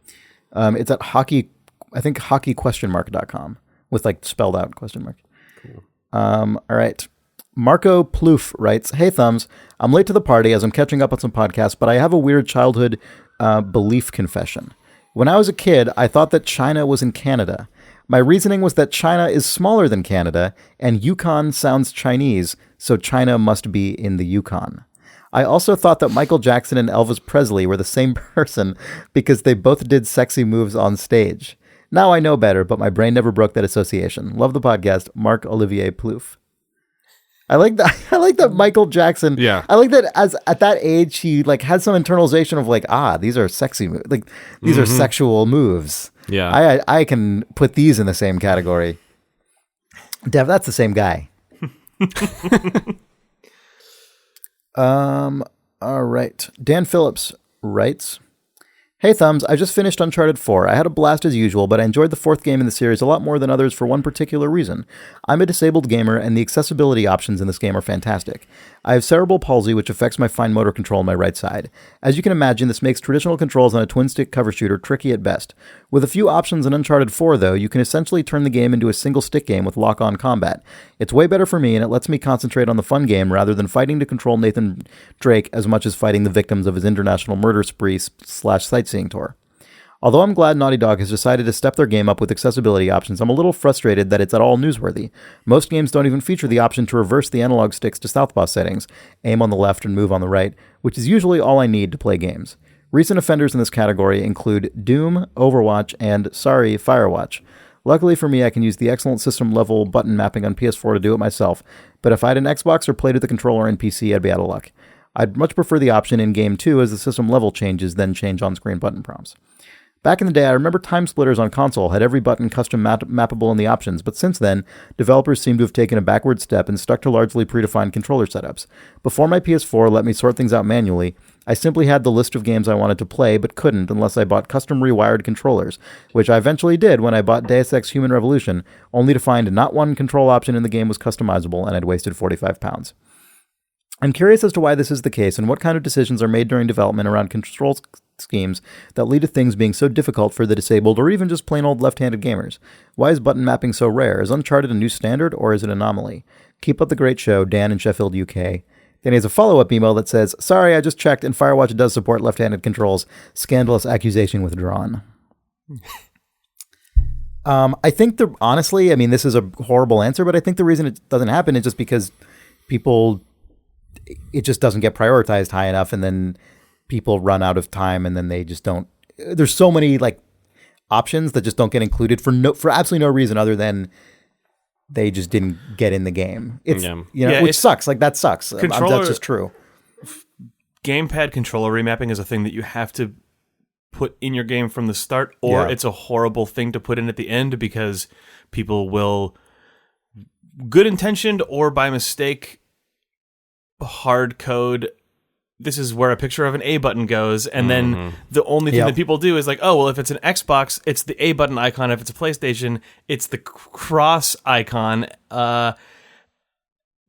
It's at hockeyquestionmark.com with like spelled out question mark. Cool. All right. Marco Plouffe writes, hey thumbs, I'm late to the party as I'm catching up on some podcasts, but I have a weird childhood belief confession. When I was a kid, I thought that China was in Canada. My reasoning was that China is smaller than Canada, and Yukon sounds Chinese, so China must be in the Yukon. I also thought that Michael Jackson and Elvis Presley were the same person because they both did sexy moves on stage. Now I know better, but my brain never broke that association. Love the podcast, Marc Olivier Plouffe. I like that. I like that Michael Jackson. Yeah. I like that at that age he like had some internalization of like, these are sexy moves. Like these are sexual moves. Yeah. I can put these in the same category. Dev, that's the same guy. All right. Dan Phillips writes, Hey Thumbs, I just finished Uncharted 4. I had a blast as usual, but I enjoyed the fourth game in the series a lot more than others for one particular reason. I'm a disabled gamer, and the accessibility options in this game are fantastic. I have cerebral palsy, which affects my fine motor control on my right side. As you can imagine, this makes traditional controls on a twin-stick cover shooter tricky at best. With a few options in Uncharted 4, though, you can essentially turn the game into a single-stick game with lock-on combat. It's way better for me, and it lets me concentrate on the fun game rather than fighting to control Nathan Drake as much as fighting the victims of his international murder spree / sightseeing tour. Although I'm glad Naughty Dog has decided to step their game up with accessibility options, I'm a little frustrated that it's at all newsworthy. Most games don't even feature the option to reverse the analog sticks to southpaw settings, aim on the left and move on the right, which is usually all I need to play games. Recent offenders in this category include Doom, Overwatch, and, sorry, Firewatch. Luckily for me, I can use the excellent system-level button mapping on PS4 to do it myself, but if I had an Xbox or played with the controller in PC, I'd be out of luck. I'd much prefer the option in Game 2 as the system level changes than change on-screen button prompts. Back in the day, I remember Time Splitters on console had every button custom mappable in the options, but since then, developers seem to have taken a backward step and stuck to largely predefined controller setups. Before my PS4 let me sort things out manually, I simply had the list of games I wanted to play, but couldn't unless I bought custom rewired controllers, which I eventually did when I bought Deus Ex Human Revolution, only to find not one control option in the game was customizable, and I'd wasted £45. I'm curious as to why this is the case and what kind of decisions are made during development around control schemes that lead to things being so difficult for the disabled or even just plain old left-handed gamers. Why is button mapping so rare? Is Uncharted a new standard or is it an anomaly? Keep up the great show, Dan in Sheffield, UK. Then he has a follow-up email that says, Sorry, I just checked and Firewatch does support left-handed controls. Scandalous accusation withdrawn. I think honestly, I mean, this is a horrible answer, but I think the reason it doesn't happen is just because it just doesn't get prioritized high enough, and then people run out of time, and then they just don't. There's so many like options that just don't get included for absolutely no reason other than they just didn't get in the game. It's which sucks. Like that sucks. That's just true. Gamepad controller remapping is a thing that you have to put in your game from the start, or it's a horrible thing to put in at the end because people will, good intentioned or by mistake, hard code, this is where a picture of an A button goes, and then the only thing that people do is like, oh, well, if it's an Xbox, it's the A button icon. If it's a PlayStation, it's the cross icon.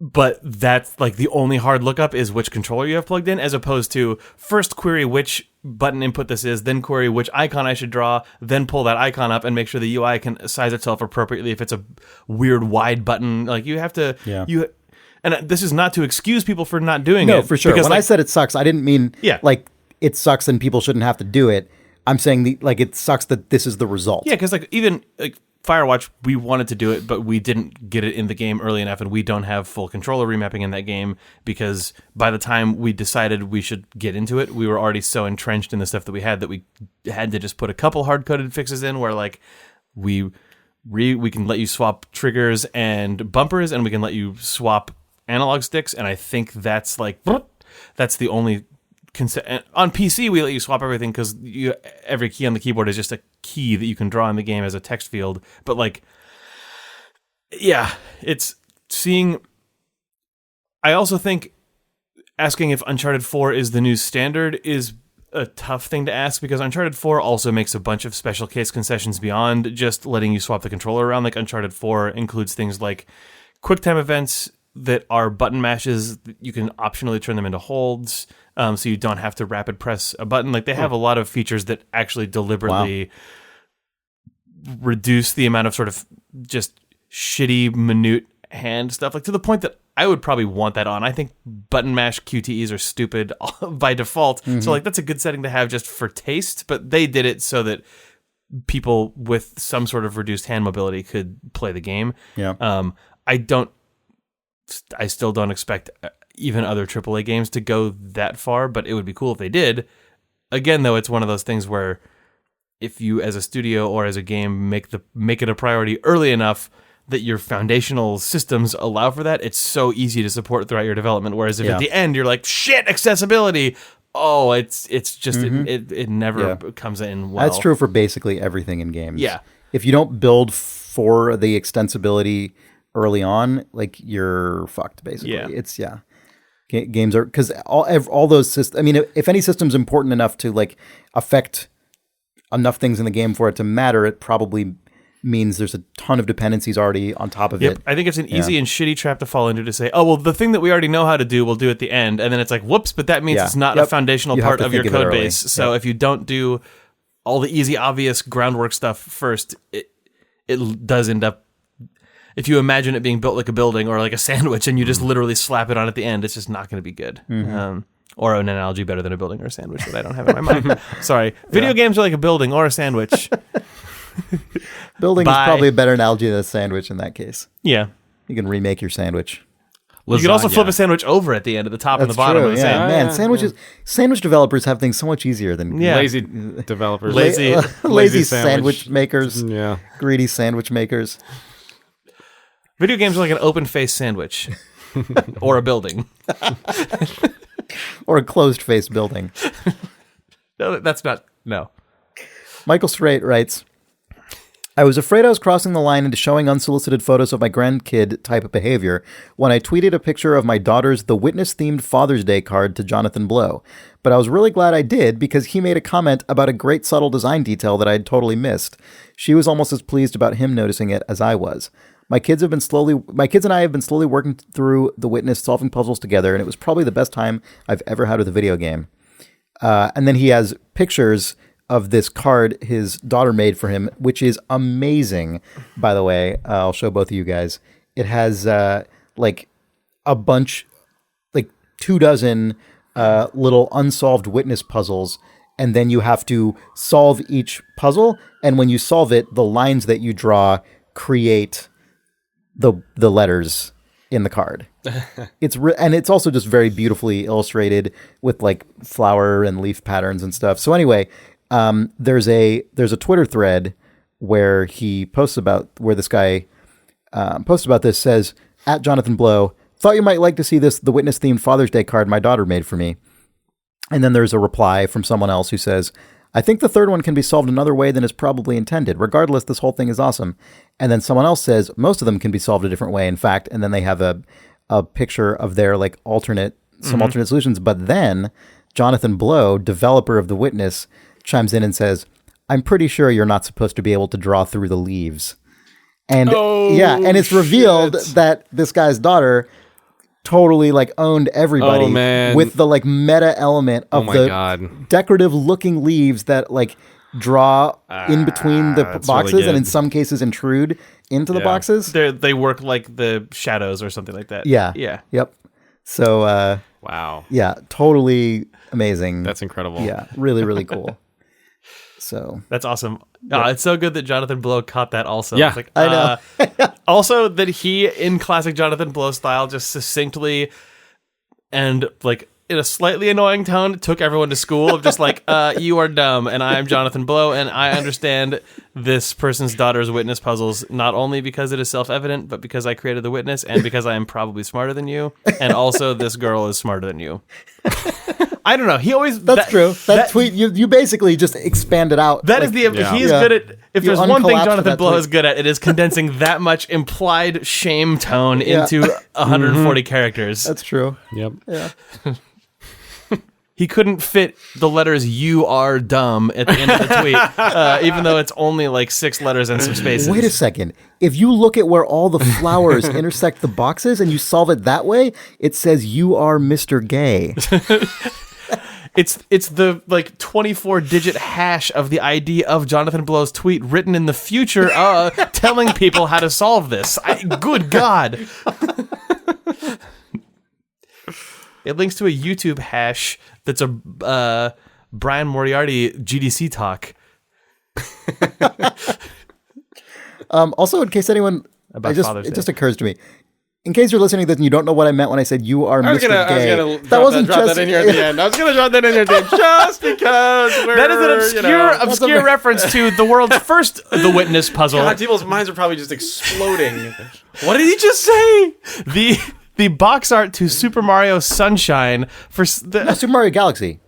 But that's like the only hard lookup is which controller you have plugged in, as opposed to first query which button input this is, then query which icon I should draw, then pull that icon up and make sure the UI can size itself appropriately if it's a weird wide button. Like you have to... And this is not to excuse people for not doing it. No, for sure. When I said it sucks, I didn't mean like it sucks and people shouldn't have to do it. I'm saying it sucks that this is the result. Yeah, because like even like Firewatch, we wanted to do it, but we didn't get it in the game early enough, and we don't have full controller remapping in that game because by the time we decided we should get into it, we were already so entrenched in the stuff that we had had to just put a couple hard-coded fixes in where like we can let you swap triggers and bumpers, and we can let you swap analog sticks, and I think that's the only on PC we let you swap everything because every key on the keyboard is just a key that you can draw in the game as a text field. But like, yeah, it's seeing. I also think asking if Uncharted 4 is the new standard is a tough thing to ask because Uncharted 4 also makes a bunch of special case concessions beyond just letting you swap the controller around. Like Uncharted 4 includes things like QuickTime events that are button mashes. You can optionally turn them into holds, so you don't have to rapid press a button. Like they have a lot of features that actually deliberately reduce the amount of sort of just shitty, minute hand stuff. Like to the point that I would probably want that on. I think button mash QTEs are stupid by default. So like that's a good setting to have just for taste, but they did it so that people with some sort of reduced hand mobility could play the game. Yeah. I still don't expect even other AAA games to go that far, but it would be cool if they did. Again, though, it's one of those things where if you, as a studio or as a game, make it a priority early enough that your foundational systems allow for that, it's so easy to support throughout your development. Whereas if at the end you're like, shit, accessibility, it's just it never comes in well. That's true for basically everything in games. Yeah. If you don't build for the extensibility early on, like, you're fucked, basically. Yeah. It's games are, because all those systems, I mean, if any system's important enough to like affect enough things in the game for it to matter, it probably means there's a ton of dependencies already on top of it. I think it's an easy and shitty trap to fall into, to say, oh, well, the thing that we already know how to do, we'll do at the end. And then it's like, whoops, but that means it's not a foundational part of your code base. So if you don't do all the easy, obvious groundwork stuff first, it does end up, if you imagine it being built like a building or like a sandwich and you just literally slap it on at the end, it's just not going to be good. Or an analogy better than a building or a sandwich that I don't have in my mind. Sorry. Video games are like a building or a sandwich. Building is probably a better analogy than a sandwich in that case. Yeah. You can remake your sandwich. You can also flip a sandwich over at the end, at the top and the bottom. True, sandwich developers have things so much easier than lazy developers. Lazy sandwich makers. Yeah. Greedy sandwich makers. Video games are like an open-faced sandwich. Or a building. Or a closed-faced building. No, that's not... No. Michael Straight writes, I was afraid I was crossing the line into showing unsolicited photos of my grandkid type of behavior when I tweeted a picture of my daughter's The Witness-themed Father's Day card to Jonathan Blow. But I was really glad I did, because he made a comment about a great subtle design detail that I had totally missed. She was almost as pleased about him noticing it as I was. My kids and I have been slowly working through The Witness, solving puzzles together, and it was probably the best time I've ever had with a video game. And then he has pictures of this card his daughter made for him, which is amazing, by the way. I'll show both of you guys. It has like a bunch, like 24 little unsolved witness puzzles, and then you have to solve each puzzle, and when you solve it, the lines that you draw create the letters in the card. And it's also just very beautifully illustrated with like flower and leaf patterns and stuff. So anyway, there's a Twitter thread where he posts about, where this guy posts about this, says, at Jonathan Blow, thought you might like to see this The Witness themed Father's Day card my daughter made for me. And then there's a reply from someone else who says, I think the third one can be solved another way than is probably intended. Regardless, this whole thing is awesome. And then someone else says, most of them can be solved a different way, in fact. And then they have a picture of their like alternate solutions. But then Jonathan Blow, developer of The Witness, chimes in and says, I'm pretty sure you're not supposed to be able to draw through the leaves. And and it's revealed that this guy's daughter totally like owned everybody with the like meta element of decorative looking leaves that like draw in between the boxes really and in some cases intrude into the boxes. They work like the shadows or something like that. Yeah. Yep. So wow. Yeah, totally amazing. That's incredible. Yeah, really, really cool. So that's awesome. It's so good that Jonathan Blow caught that also. Yeah, it's like, I know. Also that he, in classic Jonathan Blow style, just succinctly and like in a slightly annoying tone, took everyone to school of just like, you are dumb and I am Jonathan Blow and I understand this person's daughter's witness puzzles, not only because it is self-evident, but because I created the witness and because I am probably smarter than you. And also this girl is smarter than you. I don't know. He always... That's true. That tweet, you basically just expanded out. That is he's good at... If there's one thing Jonathan Blow is good at, it is condensing that much implied shame tone into 140 characters. That's true. Yep. Yeah. He couldn't fit the letters "you are dumb" at the end of the tweet, even though it's only like 6 letters and some spaces. Wait a second. If you look at where all the flowers intersect the boxes and you solve it that way, it says "you are Mr. Gay." It's the like 24-digit hash of the ID of Jonathan Blow's tweet written in the future, telling people how to solve this. Good God. It links to a YouTube hash that's a Brian Moriarty GDC talk. Also, in case anyone, About Father's it Day. just occurs to me. In case you're listening to this and you don't know what I meant when I said you are Mr. Gay, that wasn't drop just that in here at the end. I was gonna drop that in here at the end just because we're, That is an obscure reference to the world's first The Witness puzzle. God, people's minds are probably just exploding. What did he just say? The box art to Super Mario Sunshine for the. Super Mario Galaxy.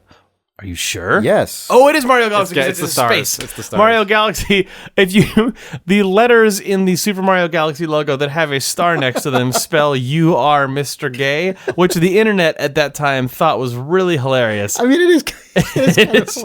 Are you sure? Yes. Oh, it is Mario Galaxy. It's in the stars. space. It's the stars. Mario Galaxy. The letters in the Super Mario Galaxy logo that have a star next to them spell "You are Mr. Gay," which the internet at that time thought was really hilarious. I mean, it is kind of hilarious.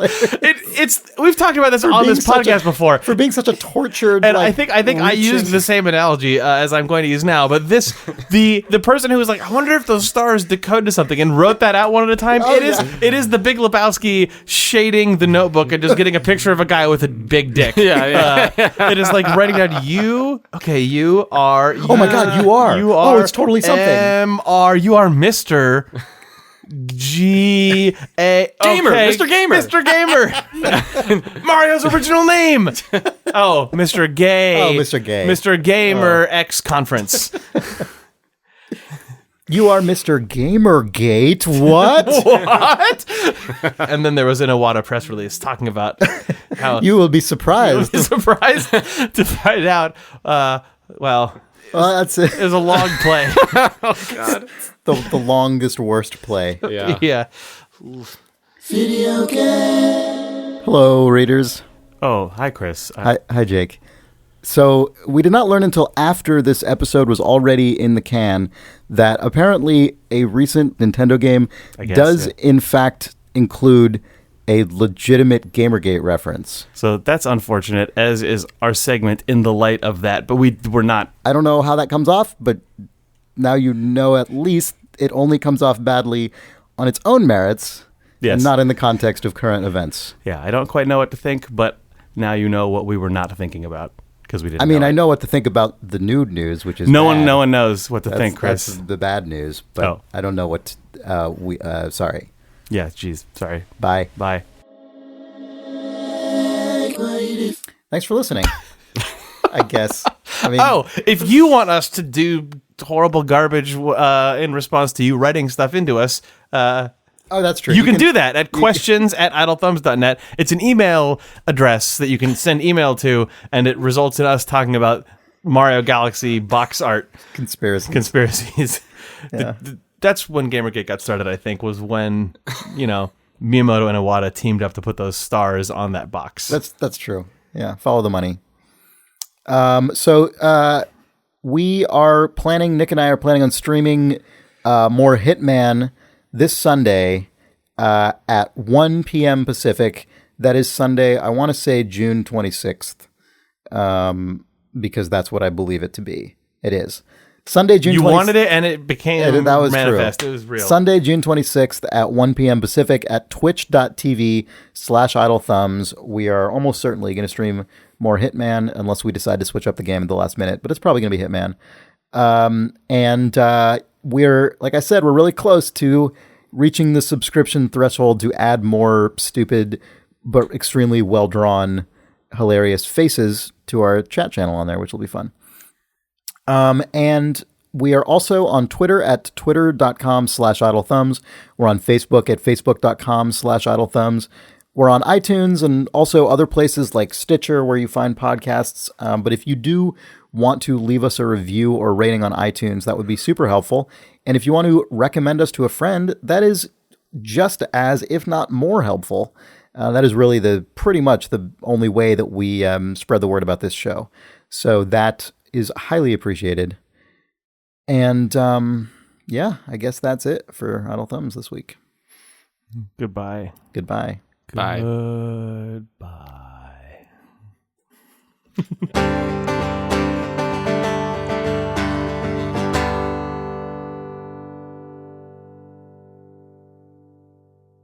We've talked about this on this podcast before. For being such a tortured, And I think I used the same analogy as I'm going to use now. But the person who was like, I wonder if those stars decode to something, and wrote that out one at a time. Oh, It is the Big Lebowski shading the notebook and just getting a picture of a guy with a big dick. It is like writing down you. Okay, you are. Oh my God, you are. You are. Oh, it's totally something. You are Mr. G A Gamer, okay. Mr. Gamer. Mr. Gamer. Mario's original name. Oh, Mr. Gay. Oh, Mr. Gay. Mr. Gamer X Conference. You are Mr. GamerGate. What? What? And then there was an Iwata press release talking about how You will be surprised. surprised to find out. That's it. It was a long play. Oh God. The longest, worst play. Yeah. Yeah. Hello, readers. Oh, hi, Chris. Hi, Jake. So we did not learn until after this episode was already in the can that apparently a recent Nintendo game does in fact include a legitimate GamerGate reference. So that's unfortunate, as is our segment in the light of that. But we're not. I don't know how that comes off, but now you know at least it only comes off badly on its own merits and not in the context of current events. Yeah, I don't quite know what to think, but now you know what we were not thinking about. Because we didn't. I mean, know I it. know what to think about the nude news, which is no bad. one knows what to think, Chris. That's the bad news, but I don't know what. Sorry. Yeah, geez, sorry. Bye. Bye. Thanks for listening. I guess. I mean, if you want us to do horrible garbage in response to you writing stuff into us, that's true. You can do that at questions@idlethumbs.net. It's an email address that you can send email to, and it results in us talking about Mario Galaxy box art conspiracies. Yeah. That's when GamerGate got started, I think, was when, Miyamoto and Iwata teamed up to put those stars on that box. That's true. Yeah, follow the money. So we are planning, Nick and I are planning on streaming more Hitman this Sunday at 1 p.m. Pacific. That is Sunday, I want to say June 26th, because that's what I believe it to be. It is. Sunday, June 26th. You wanted it, and it became that was manifest. True. It was real. Sunday, June 26th at 1 p.m. Pacific at twitch.tv/idlethumbs. We are almost certainly going to stream more Hitman unless we decide to switch up the game at the last minute, but it's probably going to be Hitman. We're, like I said, we're really close to reaching the subscription threshold to add more stupid but extremely well-drawn, hilarious faces to our chat channel on there, which will be fun. And we are also on Twitter at twitter.com/idlethumbs. We're on Facebook at facebook.com/idlethumbs. We're on iTunes and also other places like Stitcher where you find podcasts. But if you do want to leave us a review or rating on iTunes, that would be super helpful. And if you want to recommend us to a friend, that is just as, if not more helpful. That is really pretty much the only way that we spread the word about this show. So that is highly appreciated. And I guess that's it for Idle Thumbs this week. Goodbye. Goodbye. Bye. Goodbye.